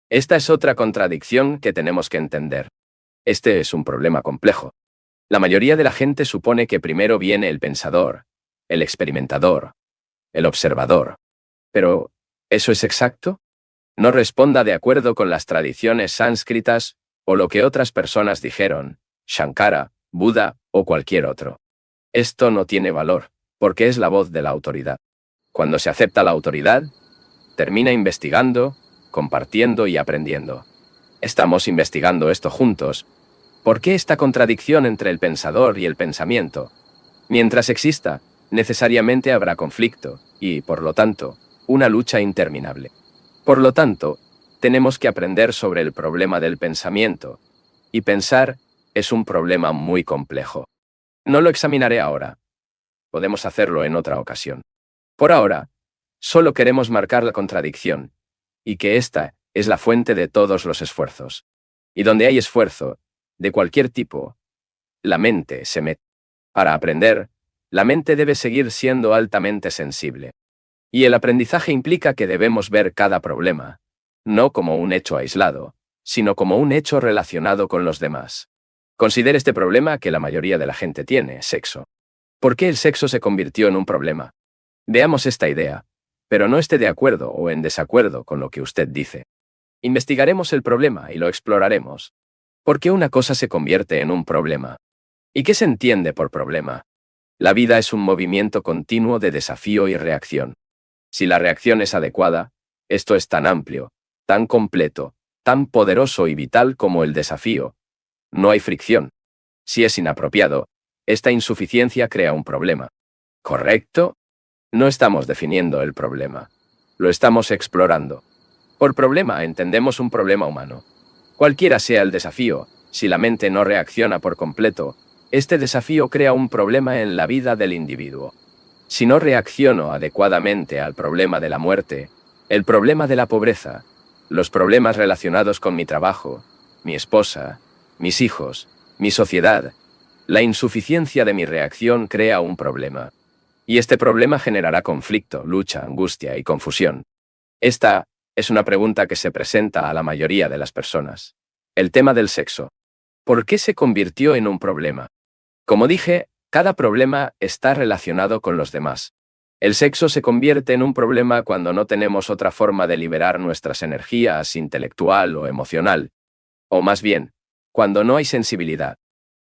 Esta es otra contradicción que tenemos que entender. Este es un problema complejo. La mayoría de la gente supone que primero viene el pensador, el experimentador, el observador. Pero, ¿eso es exacto? No responda de acuerdo con las tradiciones sánscritas o lo que otras personas dijeron, Shankara, Buda o cualquier otro. Esto no tiene valor, porque es la voz de la autoridad. Cuando se acepta la autoridad, termina investigando, compartiendo y aprendiendo. Estamos investigando esto juntos. ¿Por qué esta contradicción entre el pensador y el pensamiento? Mientras exista, necesariamente habrá conflicto y, por lo tanto, una lucha interminable. Por lo tanto, tenemos que aprender sobre el problema del pensamiento, y pensar es un problema muy complejo. No lo examinaré ahora. Podemos hacerlo en otra ocasión. Por ahora, solo queremos marcar la contradicción, y que esta es la fuente de todos los esfuerzos. Y donde hay esfuerzo, de cualquier tipo, la mente se mete. Para aprender, la mente debe seguir siendo altamente sensible. Y el aprendizaje implica que debemos ver cada problema, no como un hecho aislado, sino como un hecho relacionado con los demás. Considere este problema que la mayoría de la gente tiene, sexo. ¿Por qué el sexo se convirtió en un problema? Veamos esta idea, pero no esté de acuerdo o en desacuerdo con lo que usted dice. Investigaremos el problema y lo exploraremos. ¿Por qué una cosa se convierte en un problema? ¿Y qué se entiende por problema? La vida es un movimiento continuo de desafío y reacción. Si la reacción es adecuada, esto es tan amplio, tan completo, tan poderoso y vital como el desafío. No hay fricción. Si es inapropiado, esta insuficiencia crea un problema. ¿Correcto? No estamos definiendo el problema. Lo estamos explorando. Por problema entendemos un problema humano. Cualquiera sea el desafío, si la mente no reacciona por completo, este desafío crea un problema en la vida del individuo. Si no reacciono adecuadamente al problema de la muerte, el problema de la pobreza, los problemas relacionados con mi trabajo, mi esposa, mis hijos, mi sociedad, la insuficiencia de mi reacción crea un problema. Y este problema generará conflicto, lucha, angustia y confusión. Esta es una pregunta que se presenta a la mayoría de las personas. El tema del sexo. ¿Por qué se convirtió en un problema? Como dije, cada problema está relacionado con los demás. El sexo se convierte en un problema cuando no tenemos otra forma de liberar nuestras energías intelectual o emocional. O más bien, cuando no hay sensibilidad.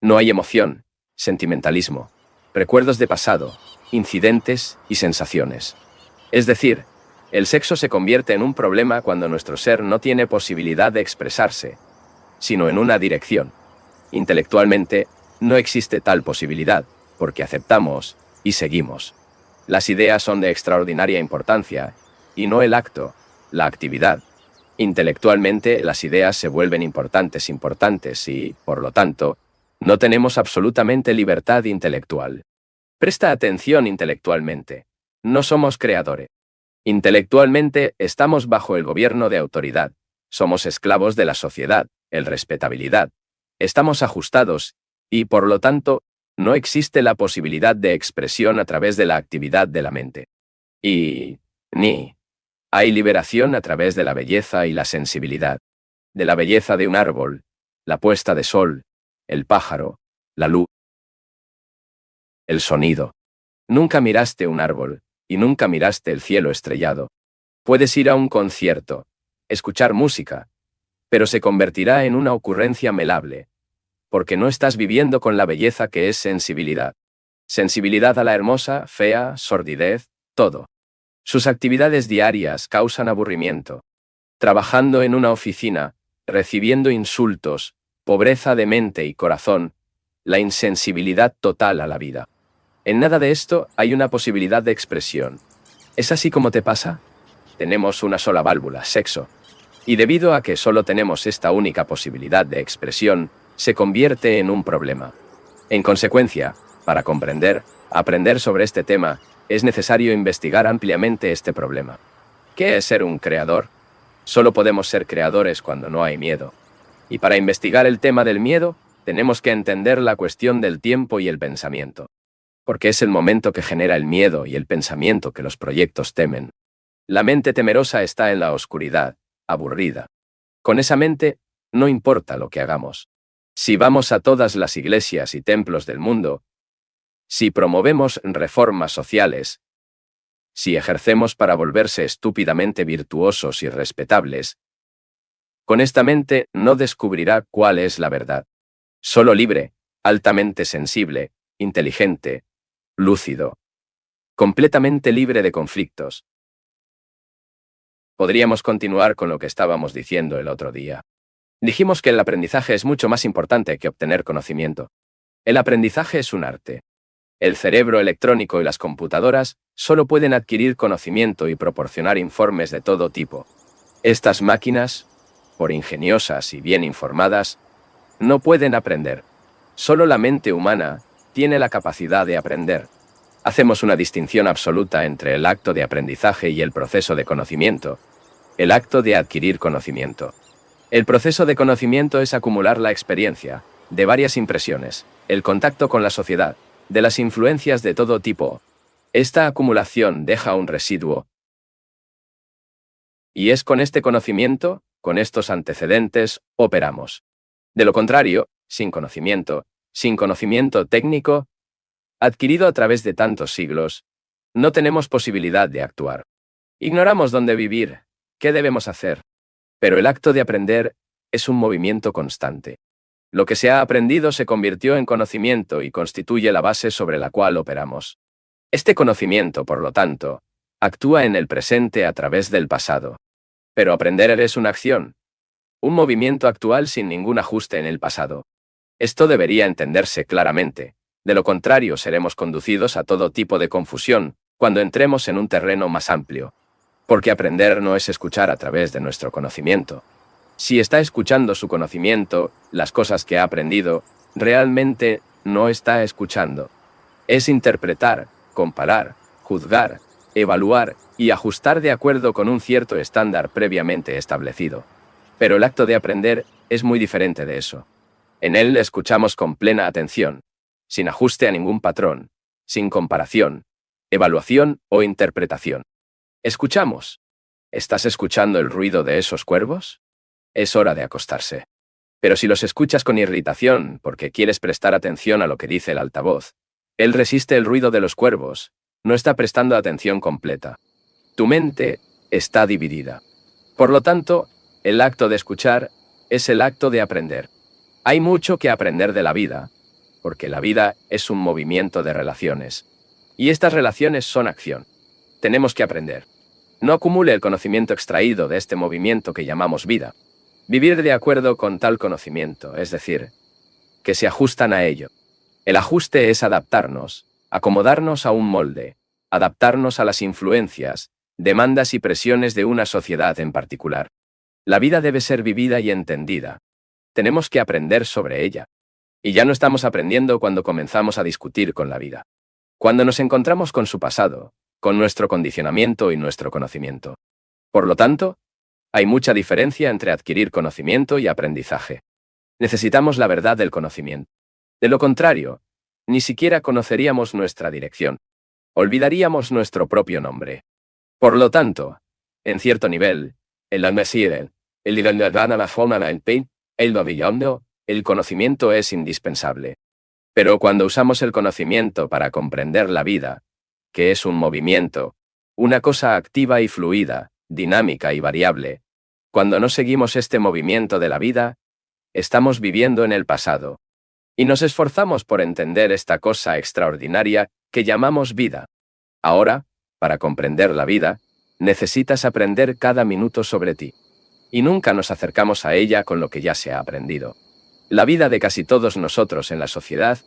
No hay emoción, sentimentalismo, recuerdos de pasado, incidentes y sensaciones. Es decir, el sexo se convierte en un problema cuando nuestro ser no tiene posibilidad de expresarse, sino en una dirección. Intelectualmente, no existe tal posibilidad, porque aceptamos y seguimos. Las ideas son de extraordinaria importancia, y no el acto, la actividad. Intelectualmente, las ideas se vuelven importantes y, por lo tanto, no tenemos absolutamente libertad intelectual. Presta atención intelectualmente. No somos creadores. Intelectualmente estamos bajo el gobierno de autoridad. Somos esclavos de la sociedad, el respetabilidad. Estamos ajustados y, por lo tanto, no existe la posibilidad de expresión a través de la actividad de la mente. Y ni hay liberación a través de la belleza y la sensibilidad. De la belleza de un árbol, la puesta de sol, el pájaro, la luz, el sonido. Nunca miraste un árbol, y nunca miraste el cielo estrellado. Puedes ir a un concierto, escuchar música, pero se convertirá en una ocurrencia melable, porque no estás viviendo con la belleza que es sensibilidad. Sensibilidad a la hermosa, fea, sordidez, todo. Sus actividades diarias causan aburrimiento. Trabajando en una oficina, recibiendo insultos, pobreza de mente y corazón, la insensibilidad total a la vida. En nada de esto hay una posibilidad de expresión. ¿Es así como te pasa? Tenemos una sola válvula, sexo. Y debido a que solo tenemos esta única posibilidad de expresión, se convierte en un problema. En consecuencia, para aprender sobre este tema, es necesario investigar ampliamente este problema. ¿Qué es ser un creador? Solo podemos ser creadores cuando no hay miedo. Y para investigar el tema del miedo, tenemos que entender la cuestión del tiempo y el pensamiento. porque es el momento que genera el miedo y el pensamiento que los proyectos temen. La mente temerosa está en la oscuridad, aburrida. Con esa mente, no importa lo que hagamos. Si vamos a todas las iglesias y templos del mundo, si promovemos reformas sociales, si ejercemos para volverse estúpidamente virtuosos y respetables, con esta mente no descubrirá cuál es la verdad. Solo libre, altamente sensible, inteligente, lúcido, completamente libre de conflictos. Podríamos continuar con lo que estábamos diciendo el otro día. Dijimos que el aprendizaje es mucho más importante que obtener conocimiento. El aprendizaje es un arte. El cerebro electrónico y las computadoras solo pueden adquirir conocimiento y proporcionar informes de todo tipo. Estas máquinas, por ingeniosas y bien informadas, no pueden aprender. Solo la mente humana tiene la capacidad de aprender. Hacemos una distinción absoluta entre el acto de aprendizaje y el proceso de conocimiento. El acto de adquirir conocimiento. El proceso de conocimiento es acumular la experiencia, de varias impresiones, el contacto con la sociedad, de las influencias de todo tipo. Esta acumulación deja un residuo. Y es con este conocimiento, con estos antecedentes, operamos. De lo contrario, sin conocimiento técnico, adquirido a través de tantos siglos, no tenemos posibilidad de actuar. Ignoramos dónde vivir, qué debemos hacer. Pero el acto de aprender es un movimiento constante. Lo que se ha aprendido se convirtió en conocimiento y constituye la base sobre la cual operamos. Este conocimiento, por lo tanto, actúa en el presente a través del pasado. Pero aprender es una acción, un movimiento actual sin ningún ajuste en el pasado. Esto debería entenderse claramente. De lo contrario, seremos conducidos a todo tipo de confusión cuando entremos en un terreno más amplio. Porque aprender no es escuchar a través de nuestro conocimiento. Si está escuchando su conocimiento, las cosas que ha aprendido, realmente no está escuchando. Es interpretar, comparar, juzgar, evaluar y ajustar de acuerdo con un cierto estándar previamente establecido. Pero el acto de aprender es muy diferente de eso. En él escuchamos con plena atención, sin ajuste a ningún patrón, sin comparación, evaluación o interpretación. Escuchamos. ¿Estás escuchando el ruido de esos cuervos? Es hora de acostarse. Pero si los escuchas con irritación porque quieres prestar atención a lo que dice el altavoz, él resiste el ruido de los cuervos, no está prestando atención completa. Tu mente está dividida. Por lo tanto, el acto de escuchar es el acto de aprender. Hay mucho que aprender de la vida, porque la vida es un movimiento de relaciones. Y estas relaciones son acción. Tenemos que aprender. No acumule el conocimiento extraído de este movimiento que llamamos vida. Vivir de acuerdo con tal conocimiento, es decir, que se ajustan a ello. El ajuste es adaptarnos, acomodarnos a un molde, adaptarnos a las influencias, demandas y presiones de una sociedad en particular. La vida debe ser vivida y entendida. Tenemos que aprender sobre ella. Y ya no estamos aprendiendo cuando comenzamos a discutir con la vida. Cuando nos encontramos con su pasado, con nuestro condicionamiento y nuestro conocimiento. Por lo tanto, hay mucha diferencia entre adquirir conocimiento y aprendizaje. Necesitamos la verdad del conocimiento. De lo contrario, ni siquiera conoceríamos nuestra dirección. Olvidaríamos nuestro propio nombre. Por lo tanto, en cierto nivel, el conocimiento es indispensable. Pero cuando usamos el conocimiento para comprender la vida, que es un movimiento, una cosa activa y fluida, dinámica y variable, cuando no seguimos este movimiento de la vida, estamos viviendo en el pasado. Y nos esforzamos por entender esta cosa extraordinaria que llamamos vida. Ahora, para comprender la vida, necesitas aprender cada minuto sobre ti. Y nunca nos acercamos a ella con lo que ya se ha aprendido. La vida de casi todos nosotros en la sociedad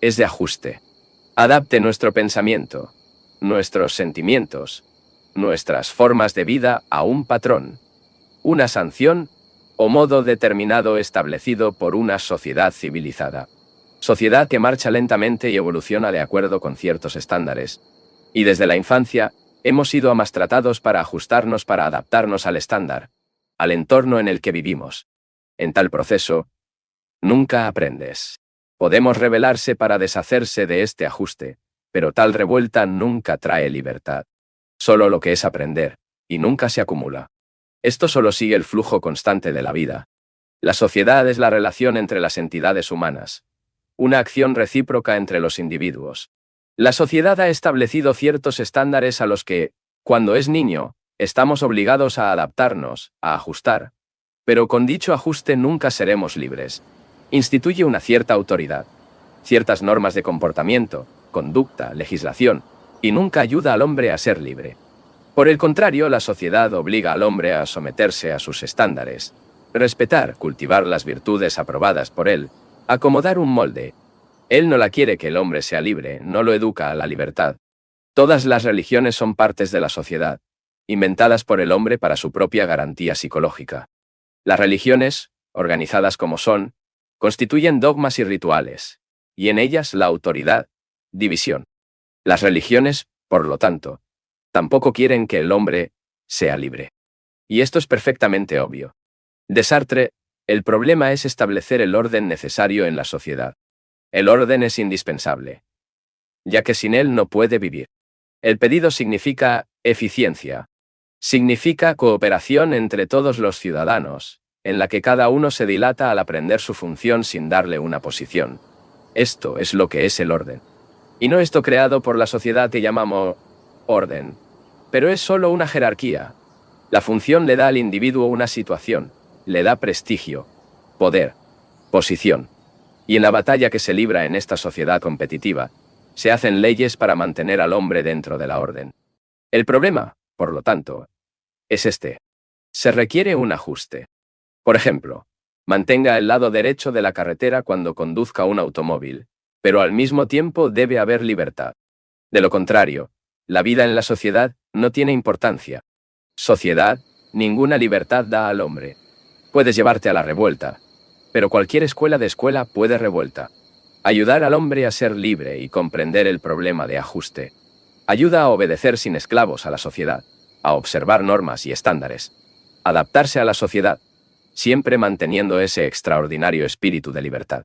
es de ajuste. Adapte nuestro pensamiento, nuestros sentimientos, nuestras formas de vida a un patrón, una sanción o modo determinado establecido por una sociedad civilizada. Sociedad que marcha lentamente y evoluciona de acuerdo con ciertos estándares. Y desde la infancia, hemos sido amastratados para ajustarnos, para adaptarnos al estándar, al entorno en el que vivimos. En tal proceso, nunca aprendes. Podemos rebelarse para deshacerse de este ajuste, Pero tal revuelta nunca trae libertad. Solo lo que es aprender, y nunca se acumula. Esto solo sigue el flujo constante de la vida. La sociedad es la relación entre las entidades humanas, una acción recíproca entre los individuos. La sociedad ha establecido ciertos estándares a los que, cuando es niño, estamos obligados a adaptarnos, a ajustar. Pero con dicho ajuste nunca seremos libres. Instituye una cierta autoridad, ciertas normas de comportamiento, conducta, legislación, y nunca ayuda al hombre a ser libre. Por el contrario, la sociedad obliga al hombre a someterse a sus estándares, respetar, cultivar las virtudes aprobadas por él, acomodar un molde. Él no la quiere que el hombre sea libre, no lo educa a la libertad. Todas las religiones son partes de la sociedad, inventadas por el hombre para su propia garantía psicológica. Las religiones, organizadas como son, constituyen dogmas y rituales, y en ellas la autoridad, división. Las religiones, por lo tanto, tampoco quieren que el hombre sea libre. Y esto es perfectamente obvio. De Sartre, el problema es establecer el orden necesario en la sociedad. El orden es indispensable, ya que sin él no puede vivir. El pedido significa eficiencia. Significa cooperación entre todos los ciudadanos, en la que cada uno se dilata al aprender su función sin darle una posición. Esto es lo que es el orden. Y no esto creado por la sociedad que llamamos orden, pero es solo una jerarquía. La función le da al individuo una situación, le da prestigio, poder, posición. Y en la batalla que se libra en esta sociedad competitiva, se hacen leyes para mantener al hombre dentro de la orden. El problema, por lo tanto, es este. Se requiere un ajuste. Por ejemplo, mantenga el lado derecho de la carretera cuando conduzca un automóvil, pero al mismo tiempo debe haber libertad. De lo contrario, la vida en la sociedad no tiene importancia. Sociedad, ninguna libertad da al hombre. Puedes llevarte a la revuelta, pero cualquier escuela de escuela puede revuelta. Ayudar al hombre a ser libre y comprender el problema de ajuste. Ayuda a obedecer sin esclavos a la sociedad, a observar normas y estándares. Adaptarse a la sociedad, siempre manteniendo ese extraordinario espíritu de libertad.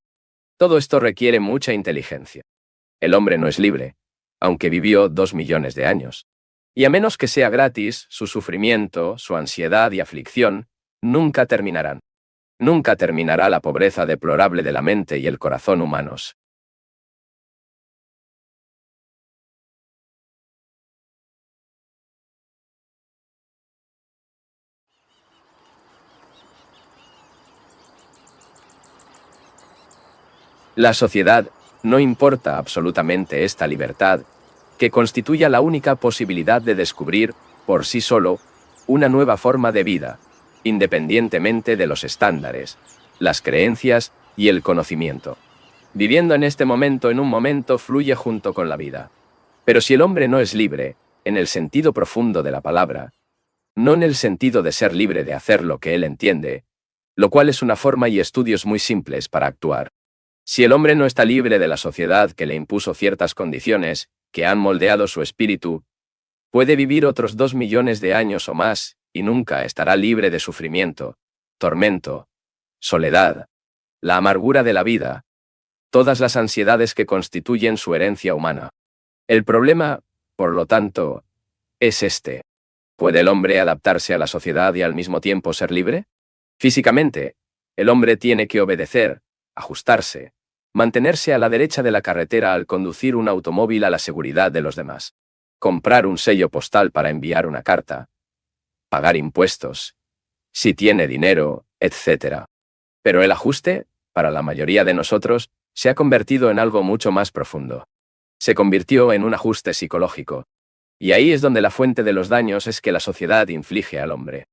Todo esto requiere mucha inteligencia. El hombre no es libre, aunque vivió 2 millones de años. Y a menos que sea gratis, su sufrimiento, su ansiedad y aflicción nunca terminarán. Nunca terminará la pobreza deplorable de la mente y el corazón humanos. La sociedad no importa absolutamente esta libertad, que constituya la única posibilidad de descubrir, por sí solo, una nueva forma de vida, independientemente de los estándares, las creencias y el conocimiento. Viviendo en este momento en un momento fluye junto con la vida. Pero si el hombre no es libre, en el sentido profundo de la palabra, no en el sentido de ser libre de hacer lo que él entiende, lo cual es una forma y estudios muy simples para actuar. Si el hombre no está libre de la sociedad que le impuso ciertas condiciones, que han moldeado su espíritu, puede vivir otros 2 millones de años o más, y nunca estará libre de sufrimiento, tormento, soledad, la amargura de la vida, todas las ansiedades que constituyen su herencia humana. El problema, por lo tanto, es este. ¿Puede el hombre adaptarse a la sociedad y al mismo tiempo ser libre? Físicamente, el hombre tiene que obedecer, ajustarse, mantenerse a la derecha de la carretera al conducir un automóvil a la seguridad de los demás, comprar un sello postal para enviar una carta, pagar impuestos, si tiene dinero, etc. Pero el ajuste, para la mayoría de nosotros, se ha convertido en algo mucho más profundo. Se convirtió en un ajuste psicológico. Y ahí es donde la fuente de los daños es que la sociedad inflige al hombre.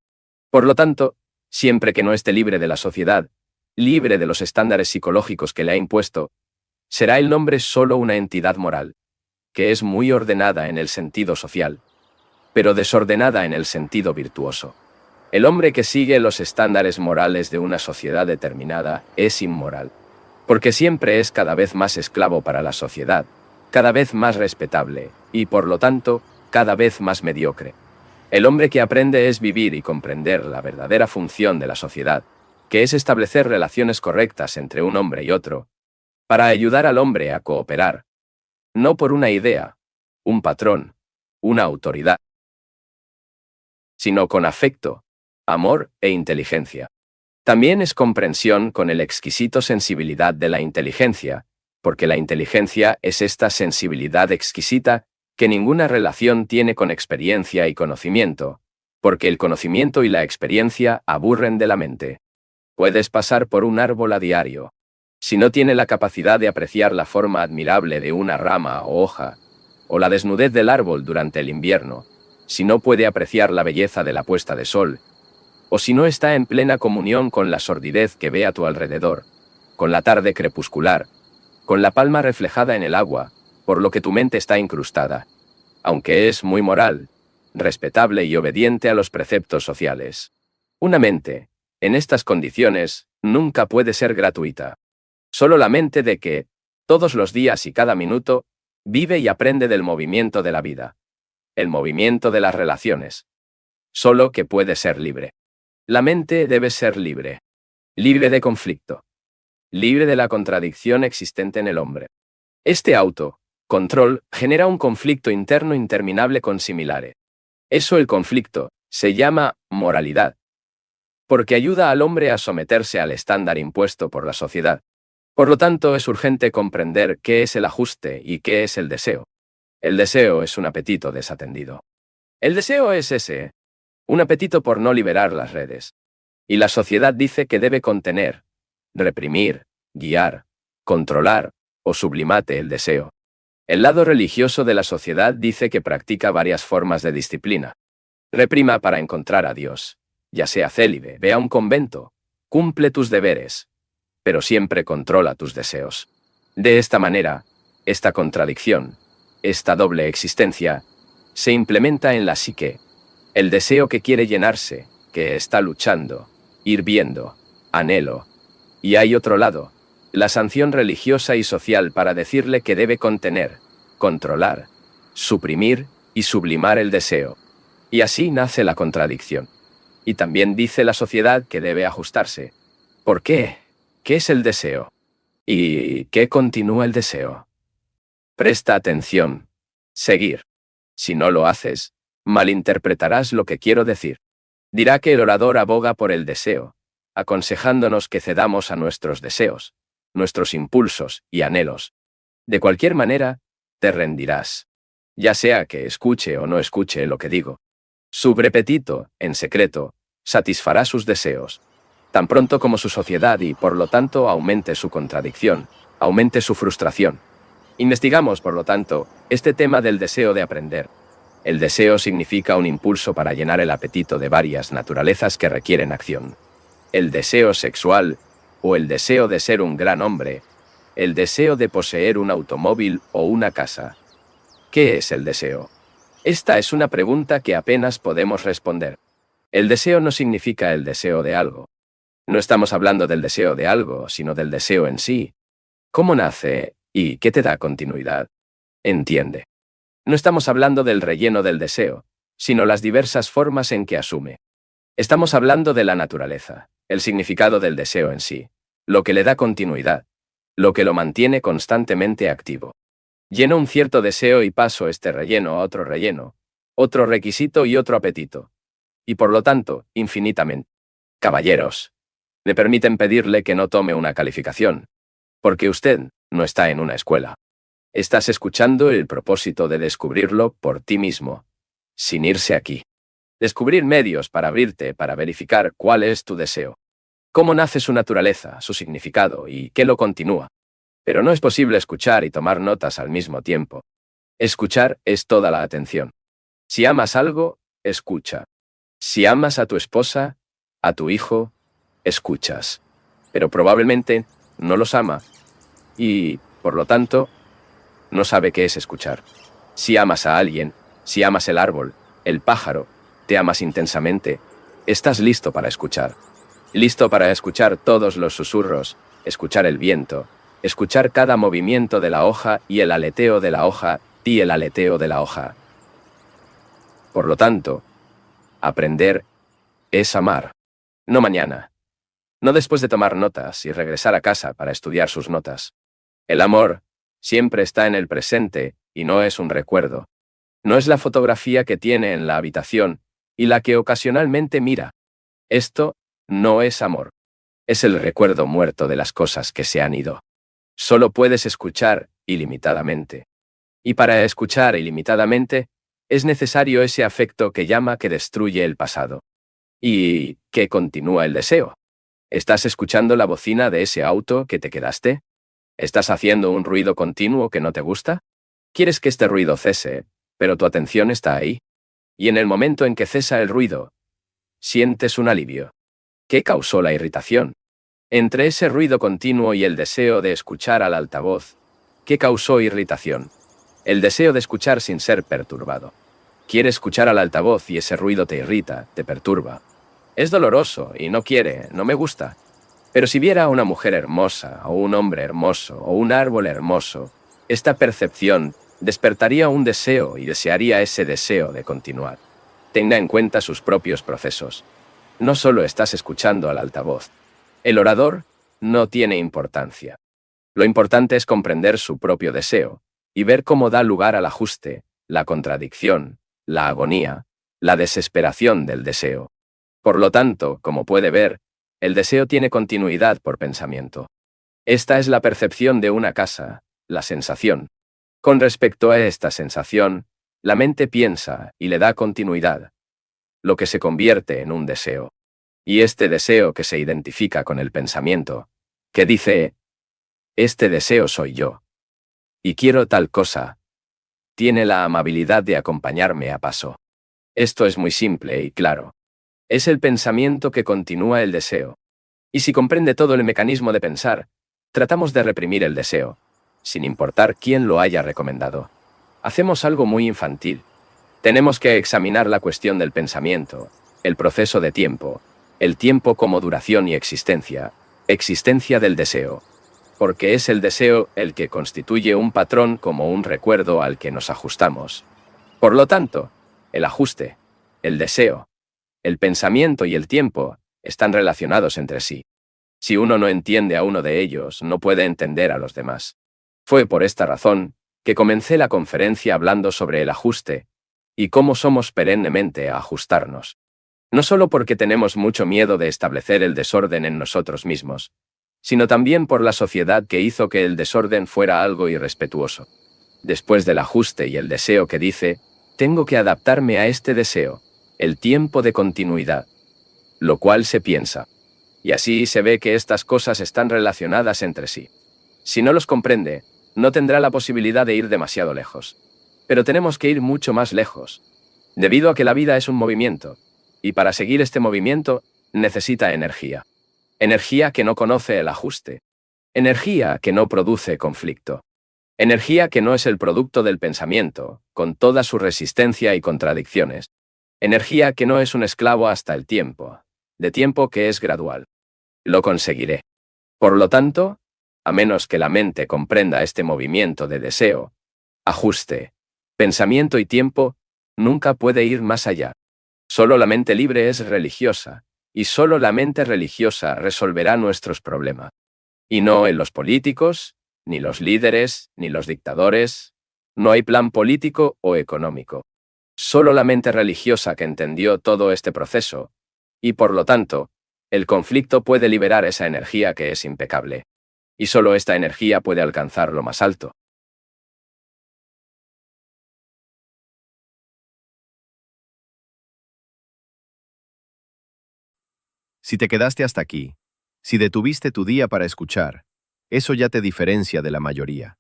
Por lo tanto, siempre que no esté libre de la sociedad, libre de los estándares psicológicos que le ha impuesto, será el hombre solo una entidad moral, que es muy ordenada en el sentido social, pero desordenada en el sentido virtuoso. El hombre que sigue los estándares morales de una sociedad determinada es inmoral, porque siempre es cada vez más esclavo para la sociedad, cada vez más respetable, y por lo tanto, cada vez más mediocre. El hombre que aprende es vivir y comprender la verdadera función de la sociedad, que es establecer relaciones correctas entre un hombre y otro, para ayudar al hombre a cooperar. no por una idea, un patrón, una autoridad, sino con afecto, amor e inteligencia. También es comprensión con el exquisito sensibilidad de la inteligencia, porque la inteligencia es esta sensibilidad exquisita que ninguna relación tiene con experiencia y conocimiento, porque el conocimiento y la experiencia aburren de la mente. Puedes pasar por un árbol a diario. Si no tiene la capacidad de apreciar la forma admirable de una rama o hoja, o la desnudez del árbol durante el invierno, si no puede apreciar la belleza de la puesta de sol, o si no está en plena comunión con la sordidez que ve a tu alrededor, con la tarde crepuscular, con la palma reflejada en el agua, por lo que tu mente está incrustada, aunque es muy moral, respetable y obediente a los preceptos sociales. Una mente, en estas condiciones, nunca puede ser gratuita. Solo la mente de que, todos los días y cada minuto, vive y aprende del movimiento de la vida, el movimiento de las relaciones. Solo que puede ser libre. La mente debe ser libre. Libre de conflicto. Libre de la contradicción existente en el hombre. Este control, genera un conflicto interno interminable con similares. Eso el conflicto, se llama moralidad. Porque ayuda al hombre a someterse al estándar impuesto por la sociedad. Por lo tanto, es urgente comprender qué es el ajuste y qué es el deseo. El deseo es un apetito desatendido. El deseo es un apetito por no liberar las redes. Y la sociedad dice que debe contener, reprimir, guiar, controlar o sublimate el deseo. El lado religioso de la sociedad dice que practica varias formas de disciplina. Reprima para encontrar a Dios. Ya sea célibe, ve a un convento, cumple tus deberes, pero siempre controla tus deseos. De esta manera, esta contradicción, esta doble existencia, se implementa en la psique. El deseo que quiere llenarse, que está luchando, hirviendo, anhelo. Y hay otro lado, la sanción religiosa y social para decirle que debe contener, controlar, suprimir y sublimar el deseo. Y así nace la contradicción. Y también dice la sociedad que debe ajustarse. ¿Por qué? ¿Qué es el deseo? ¿Y qué continúa el deseo? Presta atención. Seguir. Si no lo haces, malinterpretarás lo que quiero decir. Dirá que el orador aboga por el deseo, aconsejándonos que cedamos a nuestros deseos, nuestros impulsos y anhelos. De cualquier manera, te rendirás. Ya sea que escuche o no escuche lo que digo. Subrepetito, en secreto, satisfará sus deseos, tan pronto como su sociedad y, por lo tanto, aumente su contradicción, aumente su frustración. Investigamos, por lo tanto, este tema del deseo de aprender. El deseo significa un impulso para llenar el apetito de varias naturalezas que requieren acción. El deseo sexual, o el deseo de ser un gran hombre, el deseo de poseer un automóvil o una casa. ¿Qué es el deseo? Esta es una pregunta que apenas podemos responder. El deseo no significa el deseo de algo. No estamos hablando del deseo de algo, sino del deseo en sí. ¿Cómo nace y qué te da continuidad? Entiende. No estamos hablando del relleno del deseo, sino las diversas formas en que asume. Estamos hablando de la naturaleza, el significado del deseo en sí, lo que le da continuidad, lo que lo mantiene constantemente activo. Lleno un cierto deseo y paso este relleno a otro relleno, otro requisito y otro apetito. Y por lo tanto, infinitamente. Caballeros, me permiten pedirle que no tome una calificación, porque usted no está en una escuela. Estás escuchando el propósito de descubrirlo por ti mismo, sin irse aquí. Descubrir medios para abrirte, para verificar cuál es tu deseo. Cómo nace su naturaleza, su significado y qué lo continúa. Pero no es posible escuchar y tomar notas al mismo tiempo. Escuchar es toda la atención. Si amas algo, escucha. Si amas a tu esposa, a tu hijo, escuchas. Pero probablemente no los ama y, por lo tanto, no sabe qué es escuchar. Si amas a alguien, si amas el árbol, el pájaro, te amas intensamente, estás listo para escuchar. Listo para escuchar todos los susurros, escuchar el viento, escuchar cada movimiento de la hoja y el aleteo de la hoja y el aleteo de la hoja. Por lo tanto, aprender es amar. No mañana. No después de tomar notas y regresar a casa para estudiar sus notas. El amor Siempre está en el presente y no es un recuerdo. No es la fotografía que tiene en la habitación y la que ocasionalmente mira. Esto no es amor. Es el recuerdo muerto de las cosas que se han ido. Solo puedes escuchar ilimitadamente. Y para escuchar ilimitadamente, es necesario ese afecto que llama que destruye el pasado. Y que continúa el deseo. ¿Estás escuchando la bocina de ese auto que te quedaste? ¿Estás haciendo un ruido continuo que no te gusta? Quieres que este ruido cese, pero tu atención está ahí. Y en el momento en que cesa el ruido, sientes un alivio. ¿Qué causó la irritación? Entre ese ruido continuo y el deseo de escuchar al altavoz, ¿qué causó irritación? El deseo de escuchar sin ser perturbado. Quiere escuchar al altavoz y ese ruido te irrita, te perturba. Es doloroso y no me gusta. Pero si viera a una mujer hermosa, o un hombre hermoso, o un árbol hermoso, esta percepción despertaría un deseo y desearía ese deseo de continuar. Tenga en cuenta sus propios procesos. No solo estás escuchando al altavoz. El orador no tiene importancia. Lo importante es comprender su propio deseo y ver cómo da lugar al ajuste, la contradicción, la agonía, la desesperación del deseo. Por lo tanto, como puede ver, el deseo tiene continuidad por pensamiento. Esta es la percepción de una casa, la sensación. Con respecto a esta sensación, la mente piensa y le da continuidad, lo que se convierte en un deseo. Y este deseo que se identifica con el pensamiento, que dice, este deseo soy yo, y quiero tal cosa, tiene la amabilidad de acompañarme a paso. Esto es muy simple y claro. Es el pensamiento que continúa el deseo. Y si comprende todo el mecanismo de pensar, tratamos de reprimir el deseo, sin importar quién lo haya recomendado. Hacemos algo muy infantil. Tenemos que examinar la cuestión del pensamiento, el proceso de tiempo, el tiempo como duración y existencia del deseo, porque es el deseo el que constituye un patrón como un recuerdo al que nos ajustamos. Por lo tanto, el ajuste, el deseo, el pensamiento y el tiempo están relacionados entre sí. Si uno no entiende a uno de ellos, no puede entender a los demás. Fue por esta razón que comencé la conferencia hablando sobre el ajuste y cómo somos perennemente a ajustarnos. No solo porque tenemos mucho miedo de establecer el desorden en nosotros mismos, sino también por la sociedad que hizo que el desorden fuera algo irrespetuoso. Después del ajuste y el deseo que dice, tengo que adaptarme a este deseo, el tiempo de continuidad, lo cual se piensa. Y así se ve que estas cosas están relacionadas entre sí. Si no los comprende, no tendrá la posibilidad de ir demasiado lejos. Pero tenemos que ir mucho más lejos, debido a que la vida es un movimiento, y para seguir este movimiento necesita energía. Energía que no conoce el ajuste. Energía que no produce conflicto. Energía que no es el producto del pensamiento, con toda su resistencia y contradicciones. Energía que no es un esclavo hasta el tiempo, de tiempo que es gradual. Lo conseguiré. Por lo tanto, a menos que la mente comprenda este movimiento de deseo, ajuste, pensamiento y tiempo, nunca puede ir más allá. Solo la mente libre es religiosa, y solo la mente religiosa resolverá nuestros problemas. Y no en los políticos, ni los líderes, ni los dictadores. No hay plan político o económico. Solo la mente religiosa que entendió todo este proceso, y por lo tanto, el conflicto puede liberar esa energía que es impecable. Y solo esta energía puede alcanzar lo más alto. Si te quedaste hasta aquí, si detuviste tu día para escuchar, eso ya te diferencia de la mayoría.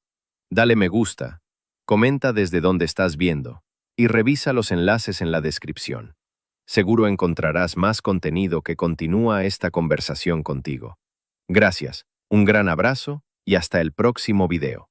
Dale me gusta, comenta desde dónde estás viendo y revisa los enlaces en la descripción. Seguro encontrarás más contenido que continúa esta conversación contigo. Gracias, un gran abrazo y hasta el próximo video.